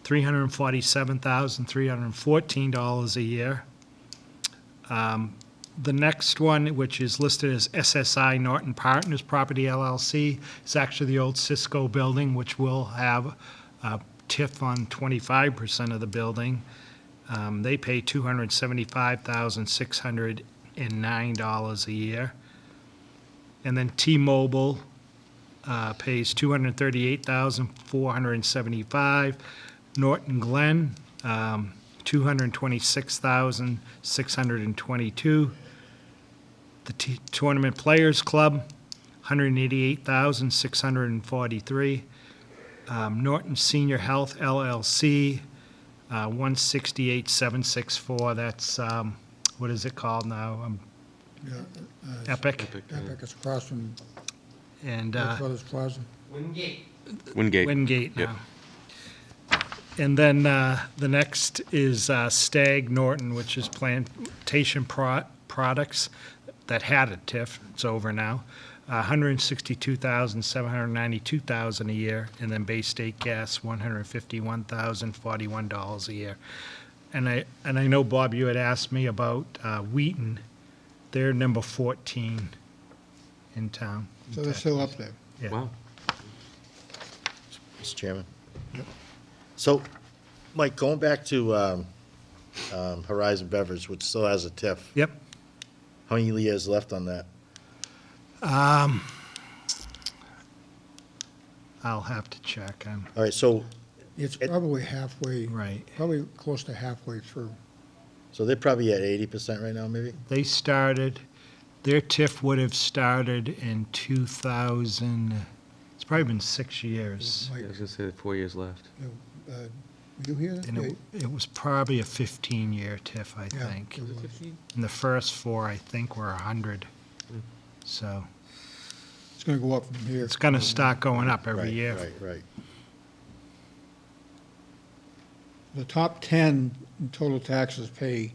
$347,314 a year. The next one, which is listed as SSI Norton Partners Property LLC, is actually the old Cisco building, which will have a TIF on 25% of the building. They pay $275,609 a year. And then T-Mobile pays $238,475. Norton Glen, $226,622. The Tournament Players Club, $188,643. Norton Senior Health LLC, $168,764. That's what is it called now? Epic. Epic is across from And Brothers Plaza. Wingate. Wingate. Wingate Yep. now. And then the next is Stag Norton, which is Plantation Products that had a TIF. It's over now. $162,792 a year, and then Bay State Gas, $151,041 a year. And I know, Bob, you had asked me about Wheaton. They're number 14 in town. So they're still up there. Yeah. Wow. Mr. Chairman? So, Mike, going back to Horizon Beverage, which still has a TIF, Yep. how many years left on that? I'll have to check. All right, so, It's probably halfway, Right. probably close to halfway through. so they're probably at 80% right now, maybe? They started, their TIF would have started in 2000, it's probably been 6 years. I was gonna say 4 years left. Were you here? And it was probably a 15-year TIF, I Yeah, think. it was. And the first 4, I think, were 100. So It's going to go up from here. it's going to start going up every Right, year. Right. The top 10 in total taxes pay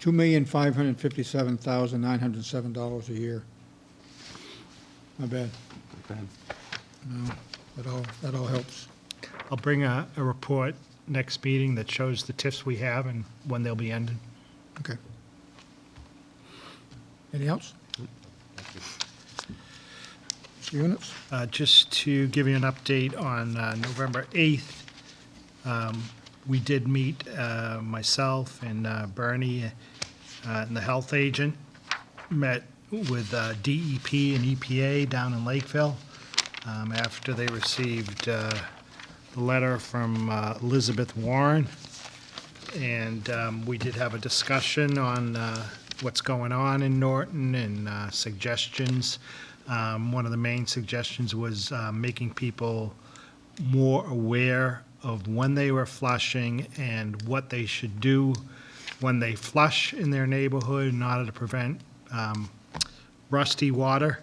$2,557,907 a year. Not bad. Not bad. No, that all helps. I'll bring a report next meeting that shows the TIFs we have and when they'll be ended. Okay. Anything else? Mr. Units? Just to give you an update on November 8th, we did meet, myself and Bernie and the health agent, met with DEP and EPA down in Lakeville after they received the letter from Elizabeth Warren, and we did have a discussion on what's going on in Norton and suggestions. One of the main suggestions was making people more aware of when they were flushing and what they should do when they flush in their neighborhood in order to prevent rusty water.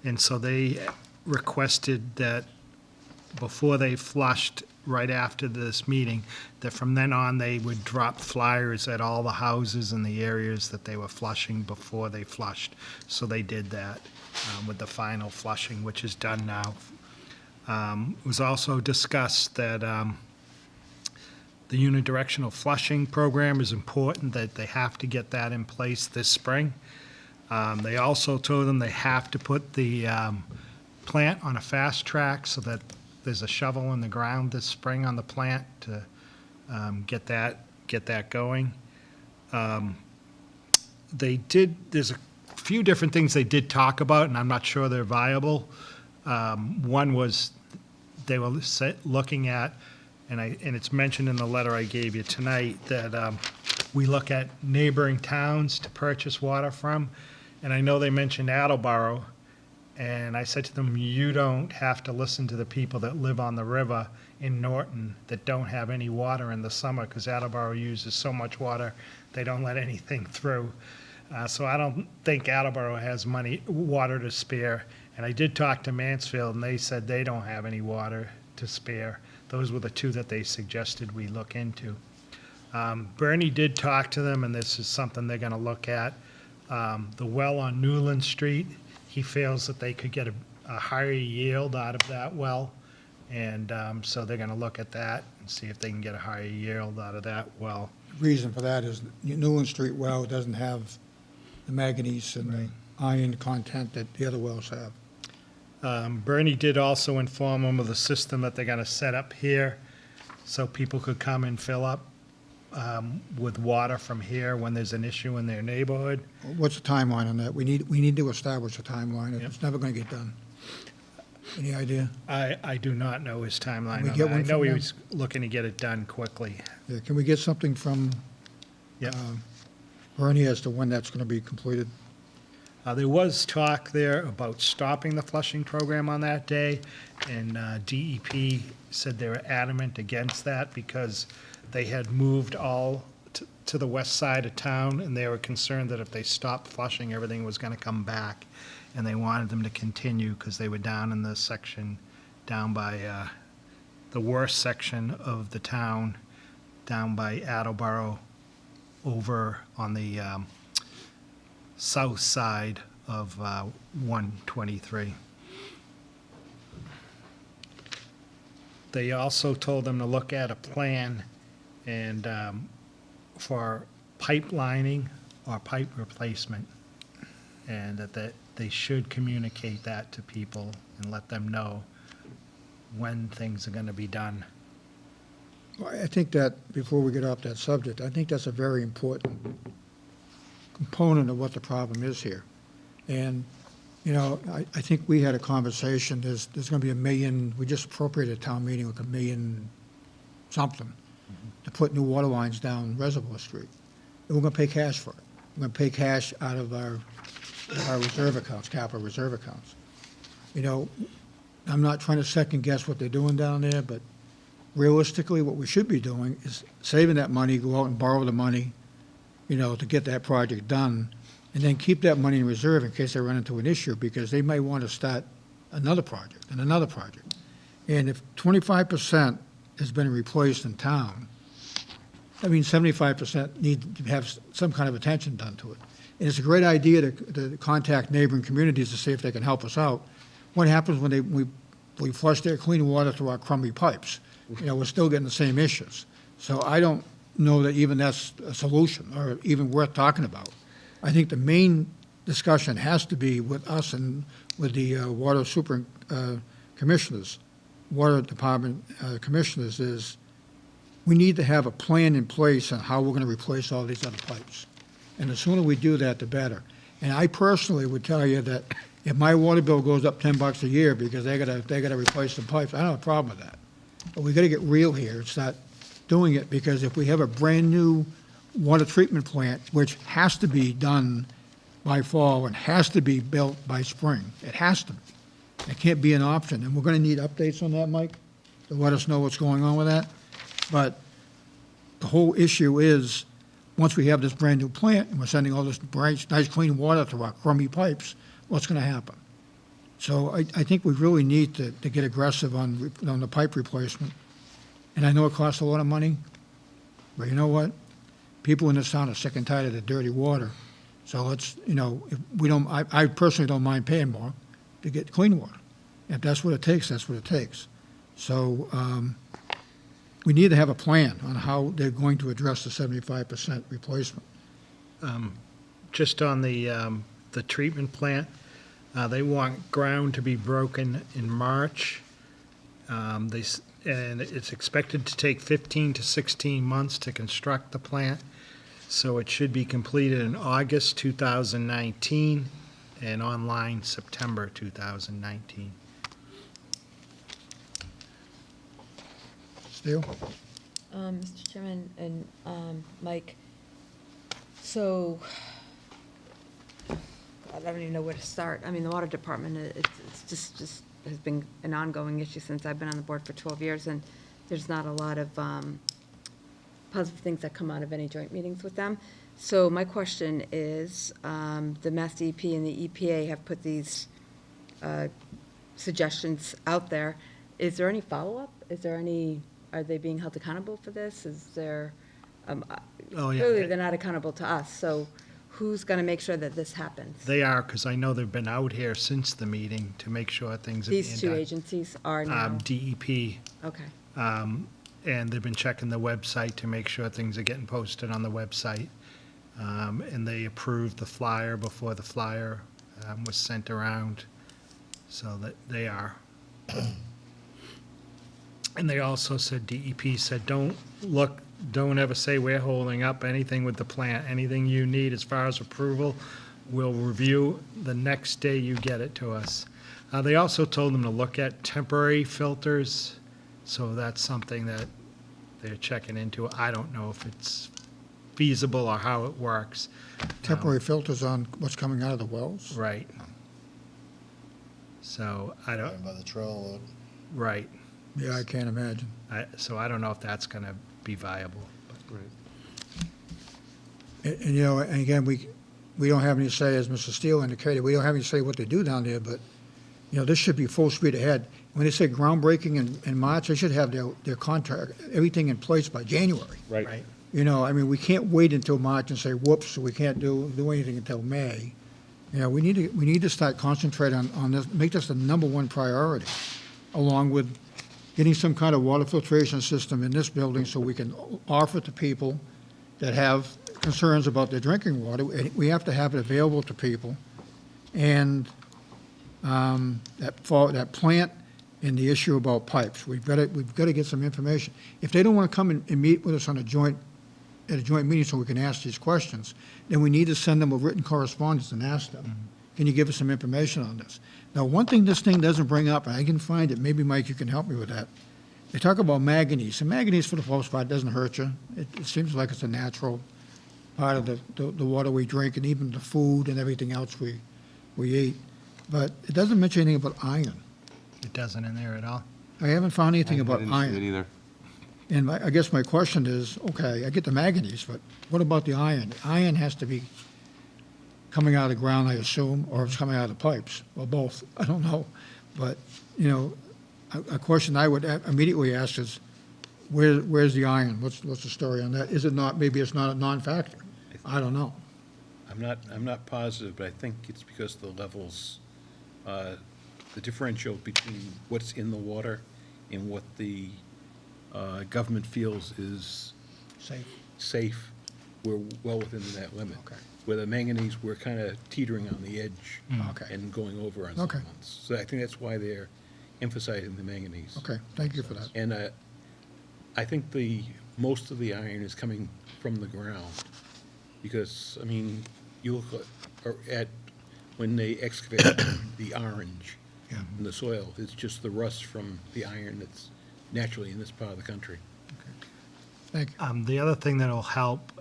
And so they requested that before they flushed, right after this meeting, that from then on, they would drop flyers at all the houses in the areas that they were flushing before they flushed. So they did that with the final flushing, which is done now. It was also discussed that the unidirectional flushing program is important, that they have to get that in place this spring. They also told them they have to put the plant on a fast track so that there's a shovel in the ground this spring on the plant to get that going. There's a few different things they did talk about, and I'm not sure they're viable. One was they were looking at, and it's mentioned in the letter I gave you tonight, that we look at neighboring towns to purchase water from. And I know they mentioned Attleboro, and I said to them, you don't have to listen to the people that live on the river in Norton that don't have any water in the summer, because Attleboro uses so much water, they don't let anything through. So I don't think Attleboro has water to spare. And I did talk to Mansfield, and they said they don't have any water to spare. Those were the two that they suggested we look into. Bernie did talk to them, and this is something they're going to look at. The well on Newland Street, he feels that they could get a higher yield out of that well, and so they're going to look at that and see if they can get a higher yield out of that well. Reason for that is Newland Street well doesn't have the manganese and the iron content that the other wells have. Bernie did also inform them of the system that they're going to set up here, so people could come and fill up with water from here when there's an issue in their neighborhood. What's the timeline on that? We need to establish a timeline. It's never going to get done. Any idea? I do not know his timeline Can we on get that. I one know from he them? was looking to get it done quickly. Yeah, can we get something from Yep. Bernie as to when that's going to be completed? There was talk there about stopping the flushing program on that day, and DEP said they were adamant against that because they had moved all to the west side of town, and they were concerned that if they stopped flushing, everything was going to come back, and they wanted them to continue because they were down in the section down by the worst section of the town, down by Attleboro, over on the south side of 123. They also told them to look at a plan and for pipe lining or pipe replacement, and that they should communicate that to people and let them know when things are going to be done. Well, I think that, before we get off that subject, I think that's a very important component of what the problem is here. And, you know, I think we had a conversation, there's going to be $1 million, we just appropriated a town meeting with $1 million something to put new water lines down Reservoir Street. And we're going to pay cash for it. We're going to pay cash out of our reserve accounts, capital reserve accounts. You know, I'm not trying to second guess what they're doing down there, but realistically, what we should be doing is saving that money, go out and borrow the money, you know, to get that project done, and then keep that money in reserve in case they run into an issue, because they may want to start another project and another project. And if 25% has been replaced in town, I mean, 75% need to have some kind of attention done to it. And it's a great idea to contact neighboring communities to see if they can help us out. What happens when we flush their clean water through our crummy pipes? You know, we're still getting the same issues. So I don't know that even that's a solution or even worth talking about. I think the main discussion has to be with us and with the water commissioners, water department commissioners, is we need to have a plan in place on how we're going to replace all these other pipes. And the sooner we do that, the better. And I personally would tell you that if my water bill goes up $10 a year because they got to replace the pipes, I don't have a problem with that. But we gotta get real here and start doing it, because if we have a brand-new water treatment plant, which has to be done by fall and has to be built by spring, it has to be. It can't be an option, and we're gonna need updates on that, Mike, to let us know what's going on with that. But the whole issue is, once we have this brand-new plant, and we're sending all this bright, nice, clean water through our crummy pipes, what's gonna happen? So I think we really need to get aggressive on the pipe replacement. And I know it costs a lot of money, but you know what? People in this town are sick and tired of the dirty water. So let's, if we don't, I personally don't mind paying more to get clean water. If that's what it takes, that's what it takes. So we need to have a plan on how they're going to address the 75% replacement. Just on the treatment plant, they want ground to be broken in March. And it's expected to take 15 to 16 months to construct the plant. So it should be completed in August 2019 and online September 2019. Steele? Mr. Chairman and Mike, so I don't even know where to start. I mean, the water department, it's just has been an ongoing issue since I've been on the board for 12 years, and there's not a lot of positive things that come out of any joint meetings with them. So my question is, the Mass DEP and the EPA have put these suggestions out there. Is there any follow-up? Are they being held accountable for this? Is there, Oh, yeah. clearly they're not accountable to us, so who's going to make sure that this happens? They are, because I know they've been out here since the meeting to make sure things are being done. These two agencies are now, DEP, okay. and they've been checking the website to make sure things are getting posted on the website. And they approved the flyer before the flyer was sent around, so that they are. And they also said, DEP said, don't ever say we're holding up anything with the plant. Anything you need as far as approval, we'll review the next day you get it to us. They also told them to look at temporary filters, so that's something that they're checking into. I don't know if it's feasible or how it works. Temporary filters on what's coming out of the wells? Right. So I don't, By the trail, right. Yeah, I can't imagine. So I don't know if that's going to be viable. And and again, we don't have any say, as Mr. Steele indicated, we don't have any say what they do down there, but, this should be full speed ahead. When they say groundbreaking in March, they should have their contract, everything in place by January. Right. We can't wait until March and say, whoops, we can't do anything until May. We need to start concentrating on this, make this the #1 priority, along with getting some kind of water filtration system in this building so we can offer to people that have concerns about their drinking water. We have to have it available to people. And that plant and the issue about pipes, we've got to get some information. If they don't want to come and meet with us at a joint meeting so we can ask these questions, then we need to send them a written correspondence and ask them, can you give us some information on this? Now, one thing this thing doesn't bring up, and I can find it, maybe Mike, you can help me with that. They talk about manganese, and manganese for the most part doesn't hurt you. It seems like it's a natural part of the water we drink and even the food and everything else we eat. But it doesn't mention anything about iron. It doesn't in there at all. I haven't found anything I about didn't see iron. it either. And I guess my question is, okay, I get the manganese, but what about the iron? The iron has to be coming out of the ground, I assume, or it's coming out of the pipes, or both, I don't know. But, a question I would immediately ask is, where's the iron? What's the story on that? Is it not, maybe it's not a non-factor? I don't know. I'm not positive, but I think it's because the levels, the differential between what's in the water and what the government feels is safe, we're well within that limit. Okay. Where the manganese, we're kind of teetering on the edge Okay. and going over on some Okay. months. So I think that's why they're emphasizing the manganese. Okay, thank you for that. And I think most of the iron is coming from the ground, because, you look at when they excavate the orange Yeah. in the soil, it's just the rust from the iron that's naturally in this part of the country. Thank you. The other thing that'll help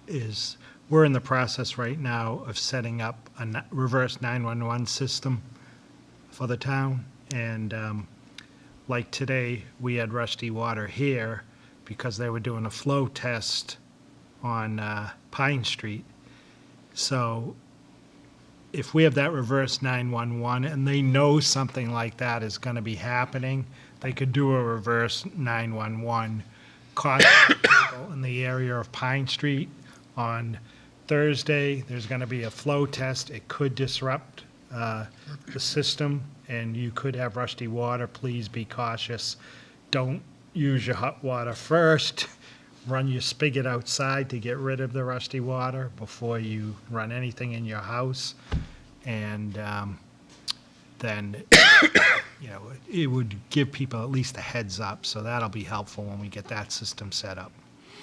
is we're in the process right now of setting up a reverse 911 system for the town. And like today, we had rusty water here because they were doing a flow test on Pine Street. So if we have that reverse 911 and they know something like that is going to be happening, they could do a reverse 911, caution people in the area of Pine Street on Thursday. There's going to be a flow test. It could disrupt the system, and you could have rusty water. Please be cautious. Don't use your hot water first. Run your spigot outside to get rid of the rusty water before you run anything in your house. And then, you know, it would give people at least a heads up, so that'll be helpful when we get that system set up.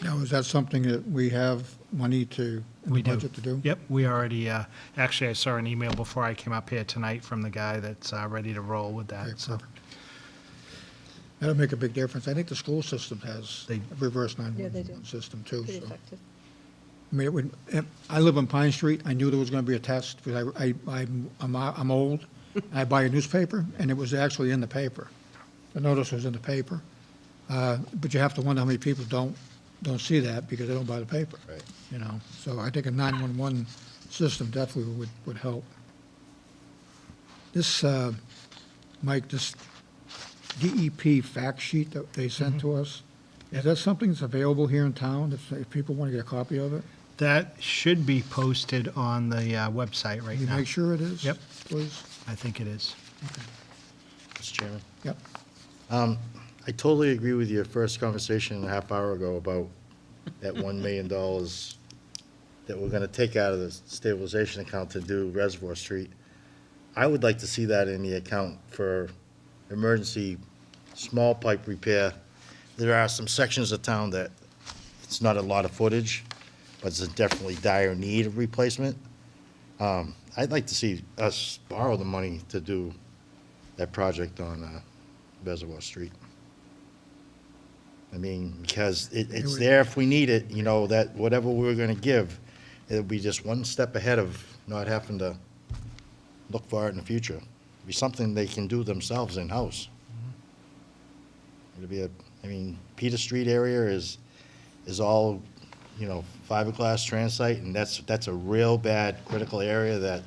Now, is that something that we have money to, in We the do. budget to do? Yep, we already, actually, I saw an email before I came up here tonight from the guy that's ready to roll with Okay, that, so. perfect. That'll make a big difference. I think the school system has They- a reverse Yeah, they do. 911 system too, Pretty so. effective. I mean, it would, I live on Pine Street. I knew there was going to be a test because I'm old. I buy a newspaper, and it was actually in the paper. The notice was in the paper. But you have to wonder how many people don't see that because they don't buy the paper. Right. You know, so I think a 911 system definitely would help. This, Mike, this DEP fact sheet that they sent to us, is that something that's available here in town if people want to get a copy of it? That should be posted on the website right Can you now. make sure it is? Yep. Please? I think it is. Mr. Chairman? Yep. I totally agree with your first conversation a half hour ago about that $1 million that we're gonna take out of the stabilization account to do Reservoir Street. I would like to see that in the account for emergency small pipe repair. There are some sections of town that it's not a lot of footage, but it's a definitely dire need of replacement. I'd like to see us borrow the money to do that project on Reservoir Street. I mean, because it's there if we need it, you know, that whatever we're gonna give, it'll be just one step ahead of not having to look for it in the future. It'll be something they can do themselves in-house. It'll be I mean, Peter Street area is all, you know, fiberglass transite, and that's a real bad critical area that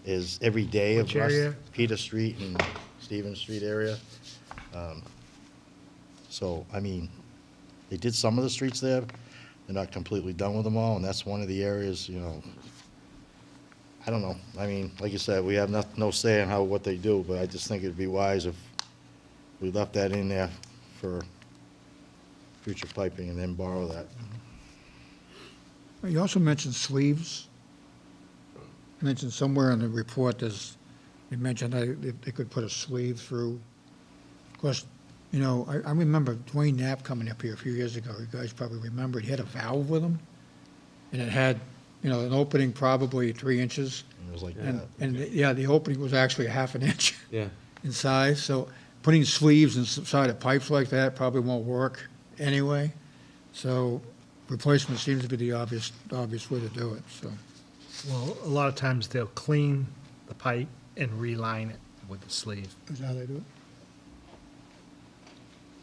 is every day of Which rust. area? Peter Street and Stevens Street area. So, I mean, they did some of the streets there. They're not completely done with them all, and that's one of the areas, you know, I don't know. I mean, like you said, we have no say in what they do, but I just think it'd be wise if we left that in there for future piping and then borrow that. You also mentioned sleeves. You mentioned somewhere in the report, you mentioned they could put a sleeve through. Of course, you know, I remember Dwayne Knapp coming up here a few years ago. You guys probably remember. He had a valve with him, and it had, you know, an opening probably 3 inches. And it was like And, that. and, yeah, the opening was actually half an inch Yeah. in size. So putting sleeves inside of pipes like that probably won't work anyway. So replacement seems to be the obvious way to do it, so. Well, a lot of times they'll clean the pipe and reline it with the sleeve. Is that how they do it?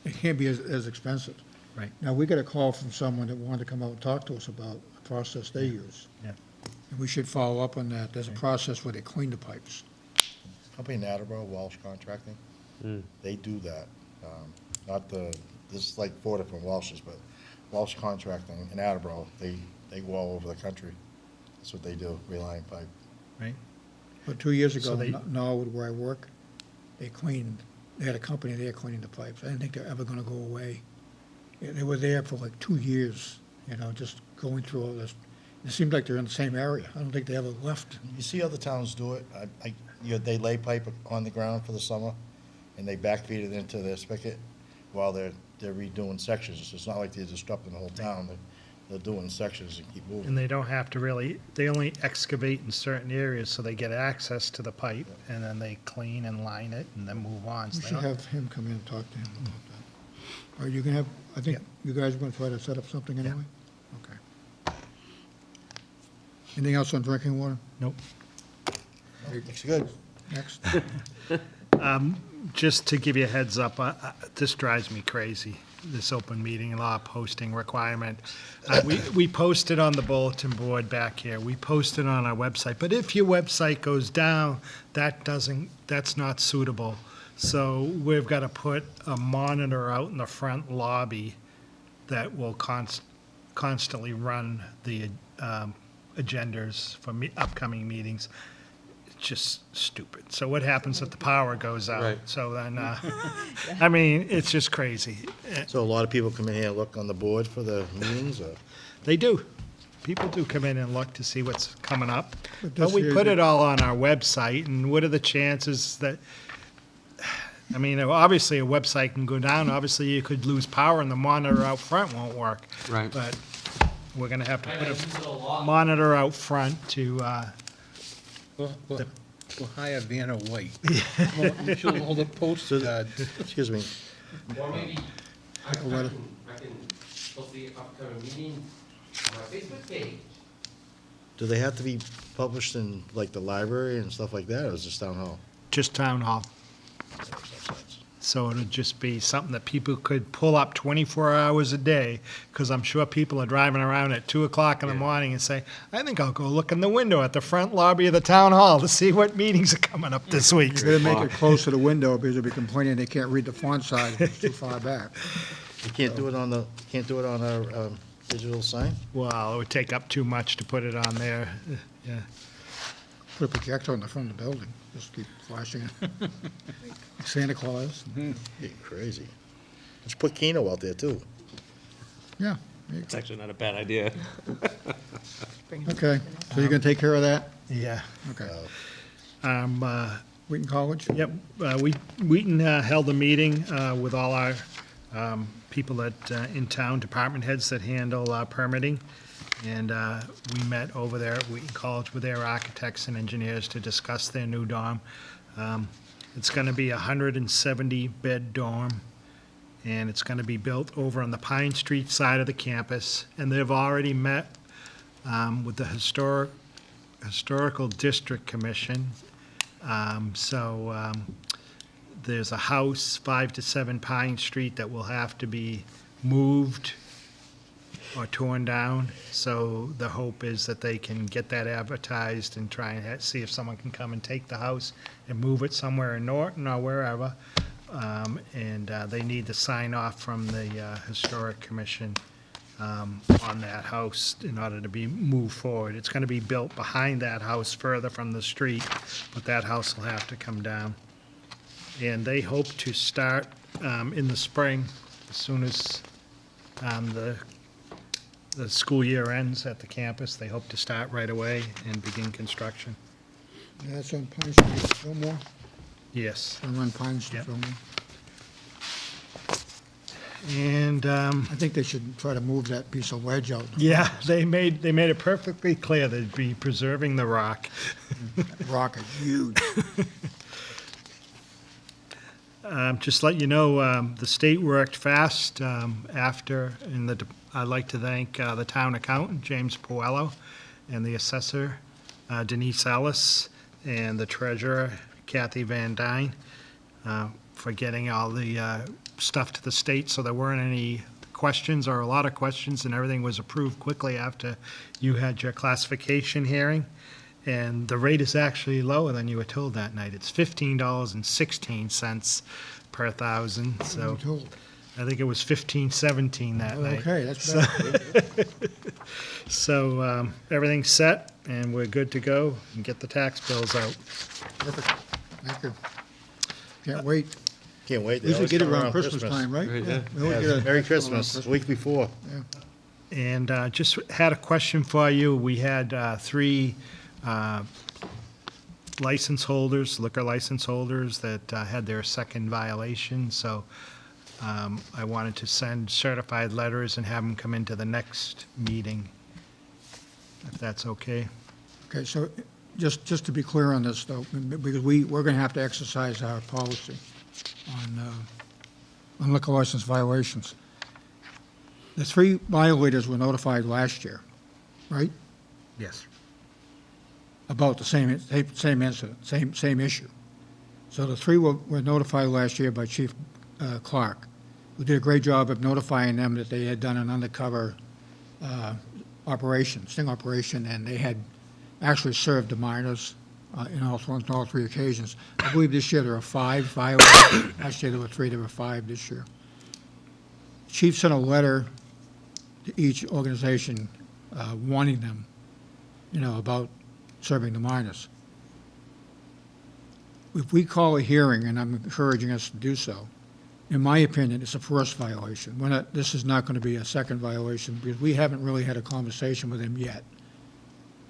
It can't be as expensive. Right. Now, we got a call from someone that wanted to come out and talk to us about the process they use. Yeah. And we should follow up on that. There's a process where they clean the pipes. Company in Attleboro, Walsh Contracting, they do that. This is like 4 different Walshes, but Walsh Contracting in Attleboro, they go all over the country. That's what they do, reline pipe. Right? But 2 years So ago, they- Norwood, where I work, they had a company there cleaning the pipes. I didn't think they're ever gonna go away. Yeah, they were there for like 2 years, you know, just going through all this. It seemed like they're in the same area. I don't think they ever left. You see other towns do it. They lay pipe on the ground for the summer, and they backfeed it into their spigot while they're redoing sections. So it's not like they're disrupting the whole town. they'll do in sections and keep moving. And they don't have to really, they only excavate in certain areas, so they get access to the pipe, and then they clean and line it, and then move on. So We they should don't- have him come in and talk to him about that. All right, you can have, I think you guys are going to try to set up something anyway? Okay. Anything else on drinking water? Nope. Looks good. Next. Just to give you a heads up, this drives me crazy, this open meeting law posting requirement. We posted on the bulletin board back here, we posted on our website, but if your website goes down, that's not suitable. So we've got to put a monitor out in the front lobby that will constantly run the agendas for upcoming meetings. Just stupid. So what happens if the power goes out? Right. So then, I mean, it's just crazy. So a lot of people come in here and look on the board for the meetings, or? They do. People do come in and look to see what's coming up. But But this we year put you- it all on our website, and what are the chances that, I mean, obviously a website can go down, obviously you could lose power and the monitor out front won't work. Right. But we're gonna have to I put use it a lot. a monitor out front to, We'll hire Vanna White. She'll hold a post. Excuse me, Or maybe I a letter. can post the upcoming meeting on my Facebook page. do they have to be published in, like, the library and stuff like that, or is this town hall? just town hall. So it'll just be something that people could pull up 24 hours a day, because I'm sure people are driving around at 2 o'clock in the morning and say, I think I'll go look in the window at the front lobby of the town hall to see what meetings are coming up this week. You better make it close to the window, because they'll be complaining they can't read the font size, it's too far back. You can't do it on the, can't do it on our digital sign? Well, it would take up too much to put it on there, yeah. Put a projector on the front of the building, just keep flashing it. Santa Claus. Getting crazy. Let's put Keno out there, too. Yeah. It's actually not a bad idea. Okay, so you're going to take care of that? Yeah. Okay. Um, Wheaton College? Yep, Wheaton held a meeting with all our people that, in town, department heads that handle permitting. And we met over there at Wheaton College with their architects and engineers to discuss their new dorm. It's going to be a 170-bed dorm, and it's going to be built over on the Pine Street side of the campus. And they've already met with the Historical District Commission. There's a house, 5 to 7 Pine Street, that will have to be moved or torn down. So the hope is that they can get that advertised and try and see if someone can come and take the house and move it somewhere in Norton or wherever. They need to sign off from the Historic Commission on that house in order to be moved forward. It's going to be built behind that house further from the street, but that house will have to come down. And they hope to start in the spring, as soon as the school year ends at the campus. They hope to start right away and begin construction. Yeah, that's on Pine Street, Fillmore, Yes. on Pine Street, Yep. Fillmore. And, I think they should try to move that piece of ledge out. yeah, they made it perfectly clear they'd be preserving the rock. Rock is huge. Just let you know, the state worked fast after, I'd like to thank the town accountant, James Puello, and the assessor, Denise Ellis, and the treasurer, Kathy Van Dyne, for getting all the stuff to the state, so there weren't any questions, or a lot of questions, and everything was approved quickly after you had your classification hearing. And the rate is actually lower than you were told that night. It's $15.16 per thousand, so Told. I think it was 15.17 that night. Okay, that's better. So everything's set, and we're good to go and get the tax bills out. Perfect. Thank you. Can't wait. Can't wait. They Usually always get it come around Christmas time, right? Right, yeah. We always Yeah, get a- Merry Christmas, week before. Yeah. And just had a question for you. We had 3 license holders, liquor license holders, that had their second violation. So I wanted to send certified letters and have them come into the next meeting, if that's okay. Okay, so just to be clear on this, though, because we're going to have to exercise our policy on liquor license violations. The 3 violators were notified last year, right? Yes. About the same incident, same issue. So the 3 were notified last year by Chief Clark, who did a great job of notifying them that they had done an undercover sting operation, and they had actually served the minors on all 3 occasions. I believe this year there are 5 violators. Last year there were 3, there were 5 this year. The Chief sent a letter to each organization warning them, about serving the minors. If we call a hearing, and I'm encouraging us to do so, in my opinion, it's a first violation. This is not going to be a second violation because we haven't really had a conversation with him yet.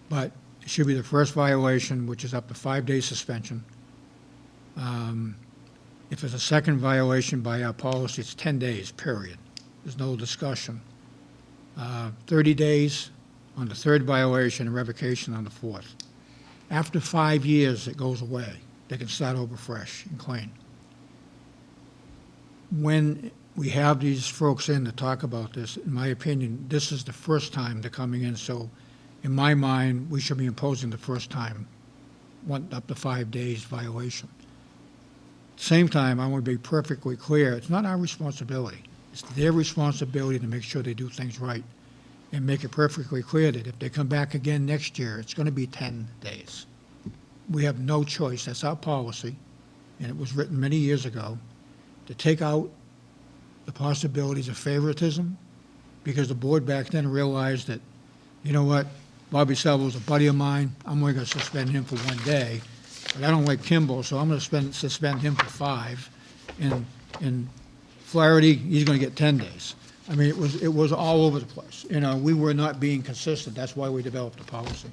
But it should be the first violation, which is up to 5-day suspension. If it's a second violation by our policy, it's 10 days, period. There's no discussion. 30 days on the 3rd violation and revocation on the 4th. After 5 years, it goes away. They can start over fresh and clean. When we have these folks in to talk about this, in my opinion, this is the first time they're coming in, so in my mind, we should be imposing the first time, up to 5 days violation. At the same time, I want to be perfectly clear, it's not our responsibility. It's their responsibility to make sure they do things right and make it perfectly clear that if they come back again next year, it's going to be 10 days. We have no choice. That's our policy, and it was written many years ago, to take out the possibilities of favoritism, because the board back then realized that, you know what, Bobby Salvo's a buddy of mine, I'm only going to suspend him for 1 day, but I don't like Kimball, so I'm going to suspend him for 5. In Flaherty, he's going to get 10 days. I mean, it was all over the place. We were not being consistent. That's why we developed a policy.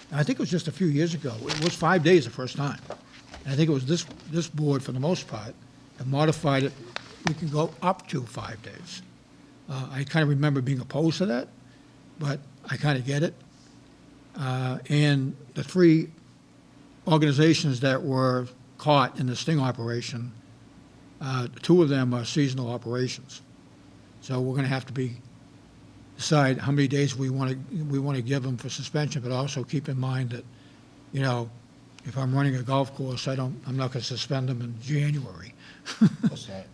And I think it was just a few years ago. It was 5 days the first time. And I think it was this board, for the most part, have modified it. We can go up to 5 days. I kind of remember being opposed to that, but I kind of get it. And the 3 organizations that were caught in the sting operation, 2 of them are seasonal operations. So we're going to have to decide how many days we want to give them for suspension, but also keep in mind that, if I'm running a golf course, I'm not going to suspend them in January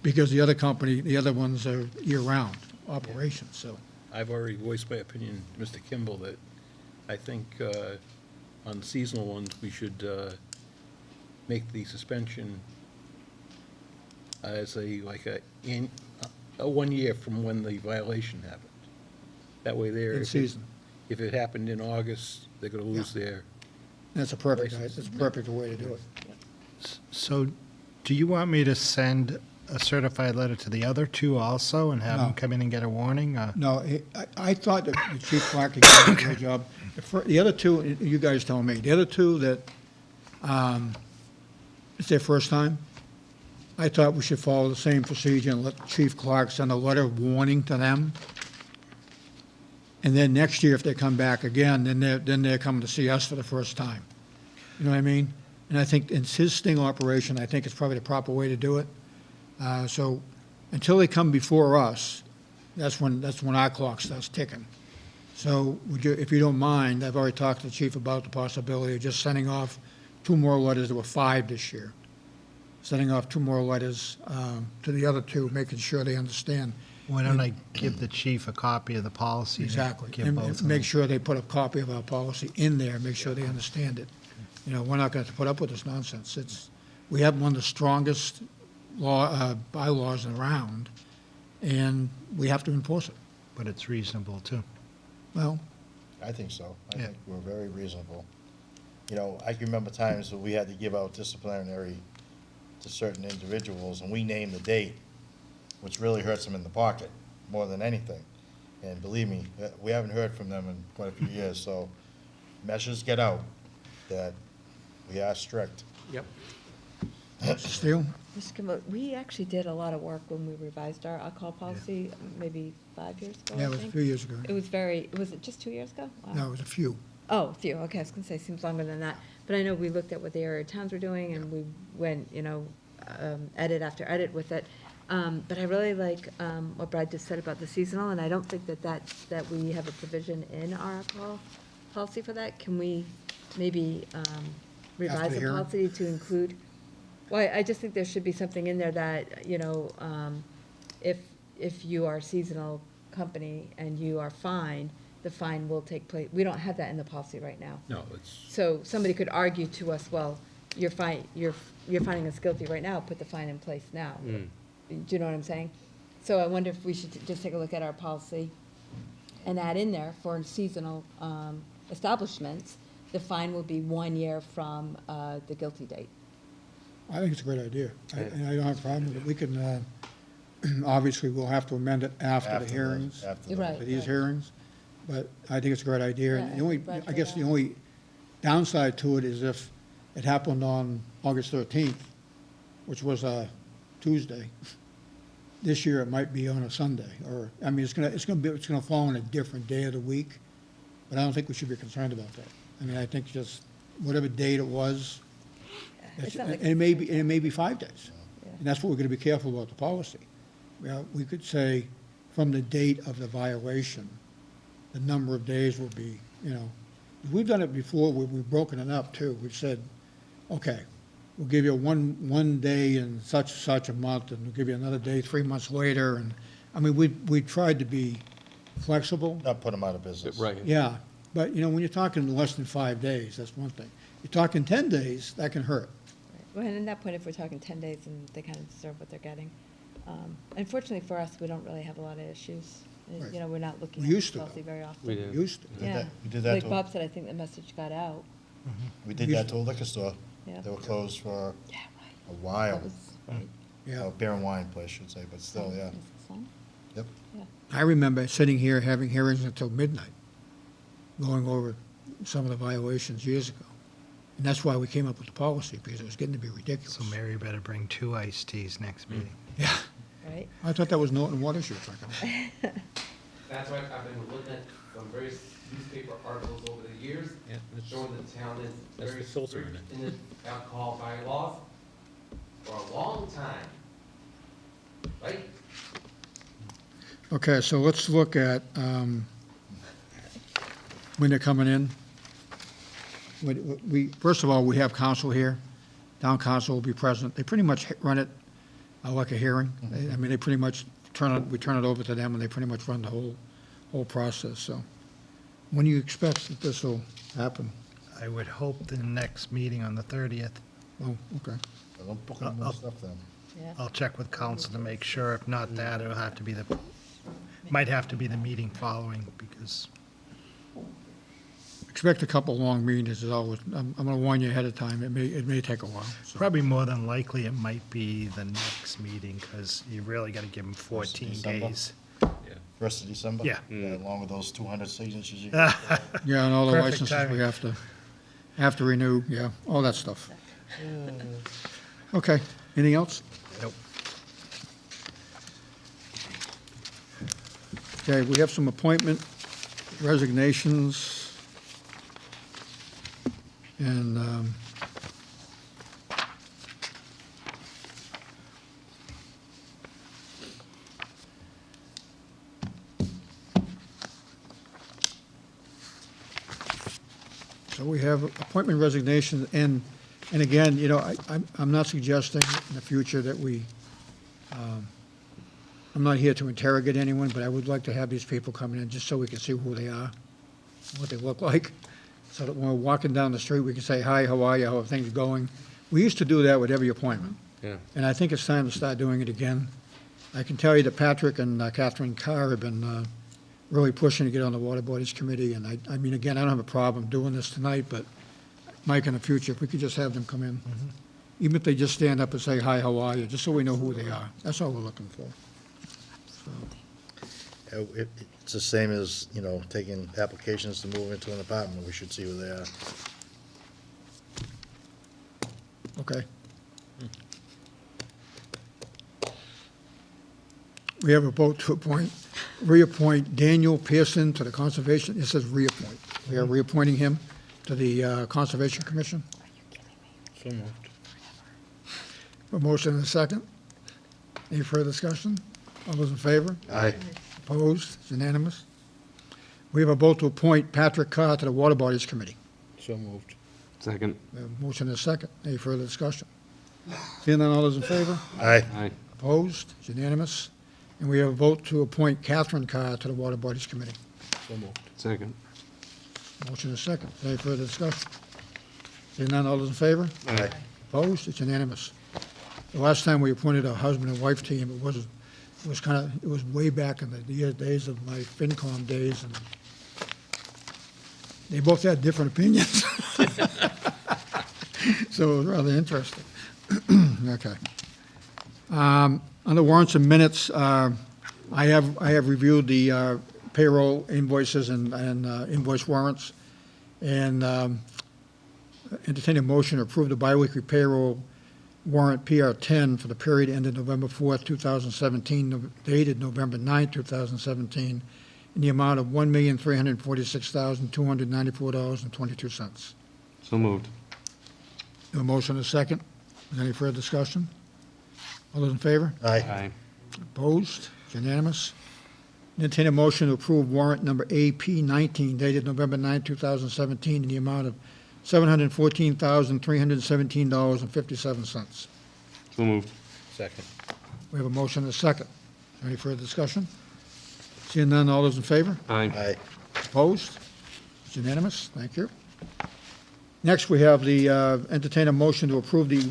because the other ones are year-round operations. So I've already voiced my opinion, Mr. Kimball, that I think on seasonal ones, we should make the suspension as a 1 year from when the violation happened. That way there. in season. If it happened in August, they're going to lose their. That's a perfect way to do it. So do you want me to send a certified letter to the other 2 also and have No. them come in and get a warning? No, I thought that the Chief Clark did a great job. The other 2, you guys tell me, the other 2 that it's their first time, I thought we should follow the same procedure and let Chief Clark send a letter of warning to them. And then next year, if they come back again, then they're coming to see us for the first time. You know what I mean? And I think it's his sting operation, I think it's probably the proper way to do it. So until they come before us, that's when our clock starts ticking. So if you don't mind, I've already talked to the chief about the possibility of just sending off 2 more letters. There were 5 this year. Sending off 2 more letters to the other 2, making sure they understand. Why don't I give the chief a copy of the policy? to Exactly. give And both of make them? sure they put a copy of our policy in there, make sure they understand it. We're not going to put up with this nonsense. We have one of the strongest bylaws around, and we have to enforce it. But it's reasonable, too. Well, I think so. I Yeah. think we're very reasonable. I can remember times when we had to give out disciplinary to certain individuals, and we named the date, which really hurts them in the pocket more than anything. And believe me, we haven't heard from them in quite a few years, so messages get out that we are strict. Yep. Mr. Steele? Mr. Kimball, we actually did a lot of work when we revised our alcohol policy, maybe 5 years ago, Yeah, I it was a think. few years ago. It was it just 2 years ago? Wow. No, it was a few. Oh, a few, okay, I was gonna say, seems longer than that. But I know we looked at what the area towns were doing, and we went, edit after edit with it. But I really like what Brad just said about the seasonal, and I don't think that we have a provision in our alcohol policy for that. Can we maybe revise After the the hearing? policy to include? Well, I just think there should be something in there that, if you are a seasonal company and you are fined, the fine will take place. We don't have that in the policy right now. No, it's, So somebody could argue to us, well, you're finding us guilty right now, put the fine in place now. Do you know what I'm saying? So I wonder if we should just take a look at our policy and add in there for seasonal establishments, the fine will be 1 year from the guilty date. I think it's a great idea. And I don't have a problem with it. We can, obviously, we'll have to amend it after the hearings, You're right. for these hearings, but I think it's a great idea. And Yeah, the only, Brad I guess put the out. only downside to it is if it happened on August 13th, which was a Tuesday. This year, it might be on a Sunday, or, I mean, it's gonna fall on a different day of the week, but I don't think we should be concerned about that. I mean, I think just whatever date it was, It's not like- and it may be 5 days. Yeah. And that's what we're gonna be careful about the policy. Well, we could say, from the date of the violation, the number of days will be, we've done it before, we've broken it up too. We've said, okay, we'll give you one day in such a month, and we'll give you another day 3 months later, and, I mean, we tried to be flexible. Not put them out of business. Right. Yeah, but, when you're talking less than 5 days, that's one thing. You're talking 10 days, that can hurt. Well, and at that point, if we're talking 10 days, and they kind of deserve what they're getting. Unfortunately for us, we don't really have a lot of issues. Right. We're not looking We at used the to, policy very often. We did. Used to. Yeah. We did that Like to- Bob said, I think the message got out. We did that to a liquor store. Yeah. They were closed for Yeah, a right. while. That was, right. Yeah. A beer and wine place, should say, but still, yeah. Is the sun? Yep. Yeah. I remember sitting here having hearings until midnight, going over some of the violations years ago. And that's why we came up with the policy, because it was getting to be ridiculous. So Mary better bring 2 iced teas next meeting. Yeah, Right? I thought that was Norton Water she was drinking. That's why I've been looking at some various newspaper articles over the years, yeah, that's, showing the town is That's very the filter in strict in its alcohol bylaws for a long time. Right? Okay, so let's look at when they're coming in. First of all, we have council here. Town council will be present. They pretty much run it like a hearing. I mean, they pretty much we turn it over to them, and they pretty much run the whole process, so. When do you expect that this will happen? I would hope the next meeting on the 30th. Oh, okay. Don't book any more stuff then. Yeah. I'll check with council to make sure. If not that, it'll have to be might have to be the meeting following, because Expect a couple long meetings is always, I'm going to warn you ahead of time, it may take a while. so. probably more than likely it might be the next meeting, because you really got to give them 14 December? days. First of December? Yeah. Along with those 200 signatures you Yeah, and all the Perfect licenses we timing. have to renew, yeah, all that stuff. Okay, anything else? Nope. Okay, we have some appointment resignations. And so we have appointment resignations, and again, I'm not suggesting in the future that I'm not here to interrogate anyone, but I would like to have these people coming in just so we can see who they are, what they look like, so that when we're walking down the street, we can say, hi, how are you, how are things going? We used to do that with every appointment. Yeah. And I think it's time to start doing it again. I can tell you that Patrick and Catherine Carr have been really pushing to get on the Water Bodies Committee, and I mean, again, I don't have a problem doing this tonight, but Mike, in the future, if we could just have them come in, even if they just stand up and say, hi, how are you, just so we know who they are. That's all we're looking for. So, It's the same as, taking applications to move into an apartment. We should see who they are. okay. We have a vote to reappoint Daniel Pearson to the Conservation, it says reappoint. We are reappointing him to the Conservation Commission. So moved. A motion and a second. Any further discussion? All those in favor? Aye. Opposed? It's unanimous. We have a vote to appoint Patrick Carr to the Water Bodies Committee. So moved. Second. We have a motion and a second. Any further discussion? Seeing none, all those in favor? Aye. Aye. Opposed? It's unanimous. And we have a vote to appoint Catherine Carr to the Water Bodies Committee. So moved. Second. Motion and a second. Any further discussion? Seeing none, all those in favor? Aye. Opposed? It's unanimous. The last time we appointed a husband and wife team, it was way back in the days of my FinCom days, and they both had different opinions. So it was rather interesting. Okay. Under warrants and minutes, I have reviewed the payroll invoices and invoice warrants, and entertain a motion to approve the biweekly payroll warrant PR 10 for the period ended November 4th, 2017, dated November 9th, 2017, in the amount of $1,346,294.22. So moved. A motion and a second. Is there any further discussion? All those in favor? Aye. Aye. Opposed? It's unanimous. Entertain a motion to approve warrant number AP 19 dated November 9, 2017, in the amount of $714,317.57. So moved. Second. We have a motion and a second. Any further discussion? Seeing none, all those in favor? Aye. Aye. Opposed? It's unanimous. Thank you. Next, we have the, entertain a motion to approve the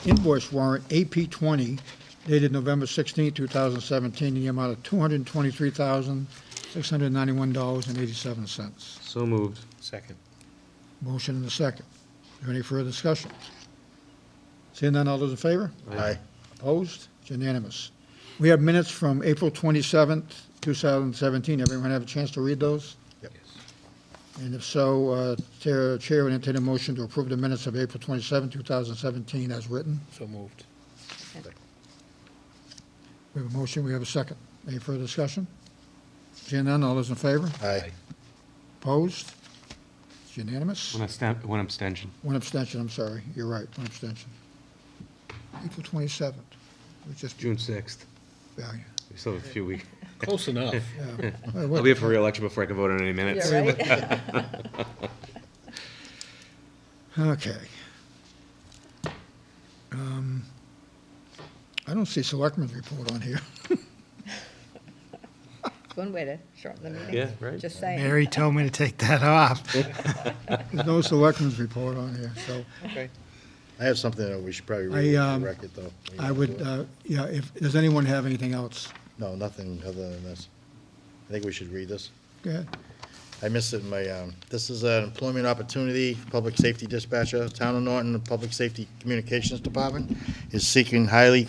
invoice warrant AP 20 dated November 16, 2017, in the amount of $223,691.87. So moved. Second. Motion and a second. Is there any further discussion? Seeing none, all those in favor? Aye. Opposed? It's unanimous. We have minutes from April 27th, 2017. Everyone have a chance to read those? Yep. And if so, Chair would entertain a motion to approve the minutes of April 27, 2017 as written. So moved. We have a motion, we have a second. Any further discussion? Seeing none, all those in favor? Aye. Opposed? It's unanimous. One abstention. One abstention, I'm sorry. You're right, one abstention. April 27th. We just, June 6th. yeah. We still have a few weeks. Close enough. Yeah. I'll be up for re-election before I can vote on any minutes. You're right. Okay. I don't see Selectmen's report on here. It's one way to shorten the meeting. Yeah, right. Just saying. Mary told me to take that off. There's no Selectmen's report on here, so Okay. I have something that we should probably read I, for the record, though. I would, yeah, does anyone have anything else? No, nothing other than this. I think we should read this. Go ahead. I missed it in my, this is an employment opportunity, public safety dispatcher. Town of Norton, the Public Safety Communications Department is seeking highly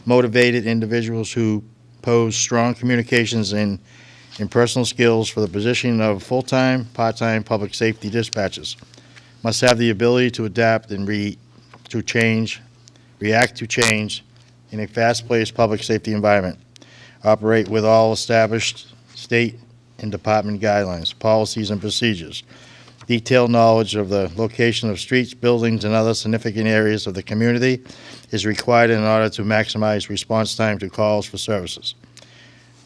motivated individuals who pose strong communications and personal skills for the position of full-time, part-time public safety dispatchers. Must have the ability to adapt and react to change in a fast-paced public safety environment. Operate with all established state and department guidelines, policies, and procedures. Detailed knowledge of the location of streets, buildings, and other significant areas of the community is required in order to maximize response time to calls for services.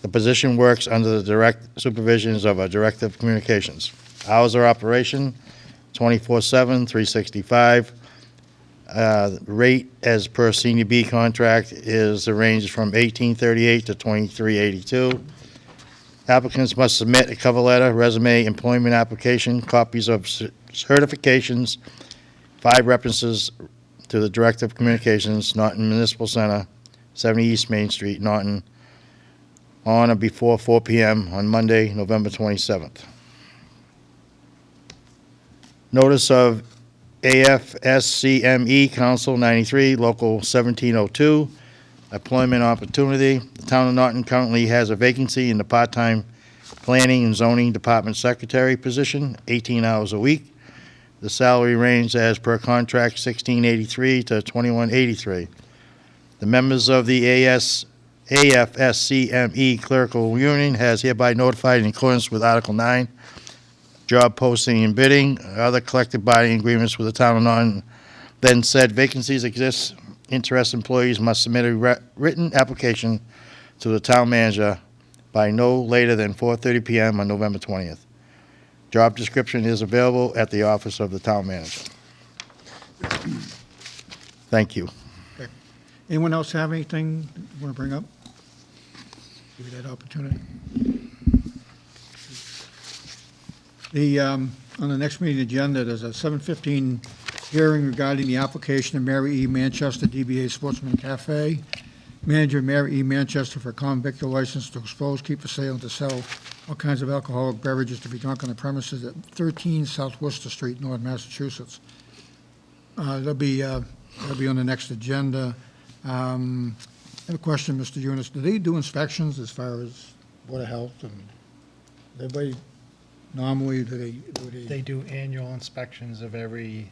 The position works under the direct supervisions of a Director of Communications. Hours of operation, 24/7, 365. Rate as per Senior B contract is the range from $18.38 to $23.82. Applicants must submit a cover letter, resume, employment application, copies of certifications, 5 references to the Director of Communications, Norton Municipal Center, 70 East Main Street, Norton, on or before 4 p.m. on Monday, November 27th. Notice of AFSCME Council 93, Local 1702, employment opportunity. The Town of Norton currently has a vacancy in the part-time Planning and Zoning Department Secretary position, 18 hours a week. The salary range as per contract, $16.83 to $21.83. The members of the AFSCME Clerical Union has hereby notified in accordance with Article 9, job posting and bidding, other collective bargaining agreements with the town of Norton. Then said vacancies exist. Interested employees must submit a written application to the town manager by no later than 4:30 PM on November 20th. Job description is available at the office of the town manager. Thank you. Anyone else have anything you want to bring up? Give you that opportunity. On the next meeting agenda, there's a 7:15 hearing regarding the application of Mary E. Manchester DBA Sportsman Cafe, manager Mary E. Manchester for a common victor license to expose, keep for sale, and to sell all kinds of alcoholic beverages to be drunk on the premises at 13 South Worcester Street, North Massachusetts. That'll be on the next agenda. I have a question, Mr. Yunus. Do they do inspections as far as Board of Health and everybody normally, do they? They do annual inspections of every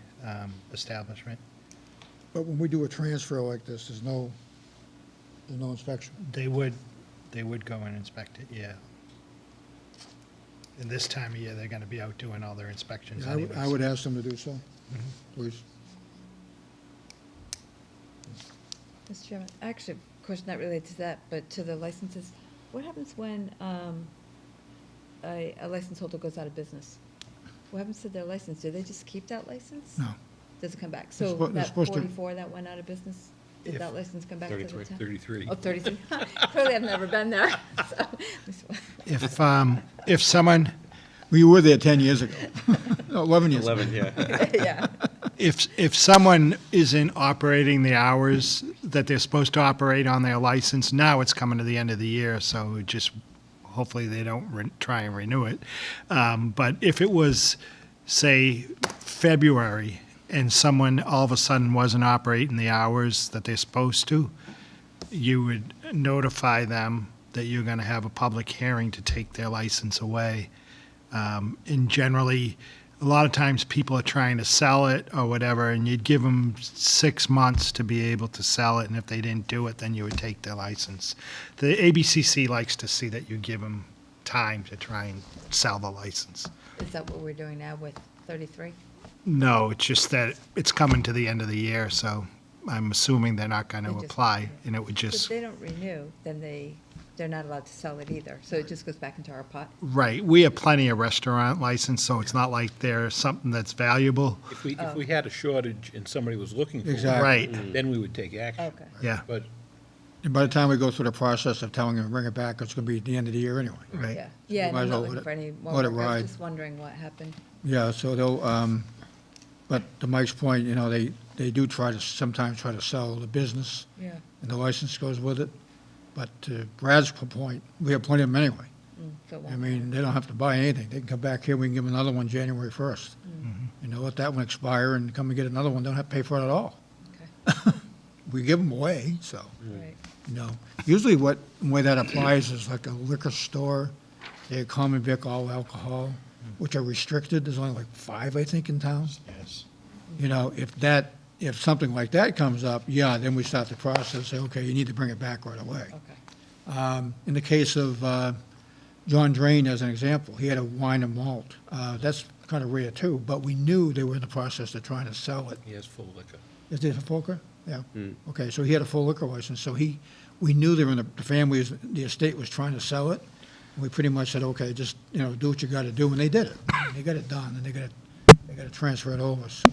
establishment. But when we do a transfer like this, there's no inspection? They would go and inspect it, yeah. And this time of year, they're gonna be out doing all their inspections Yeah, anyways. I would ask them to do so, please. Mr. Chairman, actually, a question not related to that, but to the licenses. What happens when a license holder goes out of business? What happens to their license? Do they just keep that license? No. Does it come back? They're So they're that supposed to. 44 that went out of business, did If- that license come back to the 33. town? 33. Oh, 33. Clearly, I've never been there. So, If someone, We were there 10 years ago. No, 11 years ago. 11, yeah. yeah. if someone isn't operating the hours that they're supposed to operate on their license, now it's coming to the end of the year, so it just, hopefully they don't try and renew it. But if it was, say, February, and someone all of a sudden wasn't operating the hours that they're supposed to, you would notify them that you're going to have a public hearing to take their license away. And generally, a lot of times people are trying to sell it or whatever, and you'd give them 6 months to be able to sell it, and if they didn't do it, then you would take their license. The ABCC likes to see that you give them time to try and sell the license. Is that what we're doing now with 33? No, it's just that it's coming to the end of the year, so I'm assuming they're not going They to just- apply, and it would If just, they don't renew, then they're not allowed to sell it either. So it just goes back into our pot. right, we have plenty of restaurant license, so it's not like they're something that's valuable. If we had a shortage and somebody was looking for Exactly. one, Right, then we would take action. Okay. yeah, But And by the time we go through the process of telling them to bring it back, it's going to be at the end of the year anyway. right. Yeah, yeah, and might I'm as not well looking let for any more let it work. I was ride. just wondering what happened. Yeah, so they'll, but to Mike's point, they do sometimes try to sell the business, Yeah. and the license goes with it. But to Brad's point, we have plenty of them anyway. So it I won't mean, they don't have to buy anything. They can come back here, we can give them another one January 1st. Let that one expire and come and get another one, don't have to pay for it at all. Okay. We give them away, so, Right. Usually the way that applies is like a liquor store, they have common vic, all alcohol, which are restricted. There's only like 5, I think, in town. Yes. If something like that comes up, yeah, then we start the process, say, okay, you need to bring it back right away. Okay. In the case of John Drain, as an example, he had a wine and malt. That's kind of rare too, but we knew they were in the process of trying to sell it. he has full liquor. Is it a full liquor? Yeah. Okay, so he had a full liquor license, so we knew they were in the family, the estate was trying to sell it. We pretty much said, okay, just, do what you got to do, and they did it. They got it done, and they got to transfer it over. So.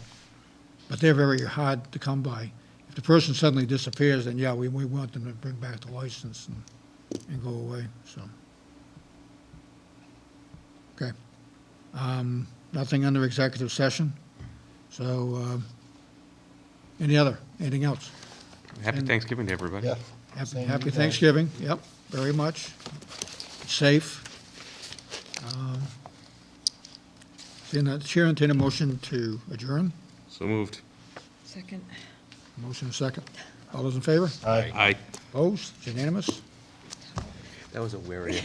But they're very hard to come by. If the person suddenly disappears, then yeah, we want them to bring back the license and go away, so. Okay. Nothing under executive session, so, anything else? Happy Thanksgiving to everybody. Yeah. Happy Thanksgiving, yep, very much. Safe. Seeing that, Chair, entertain a motion to adjourn. So moved. Second. Motion and second. All those in favor? Aye. Aye. Opposed? It's unanimous? That was a wary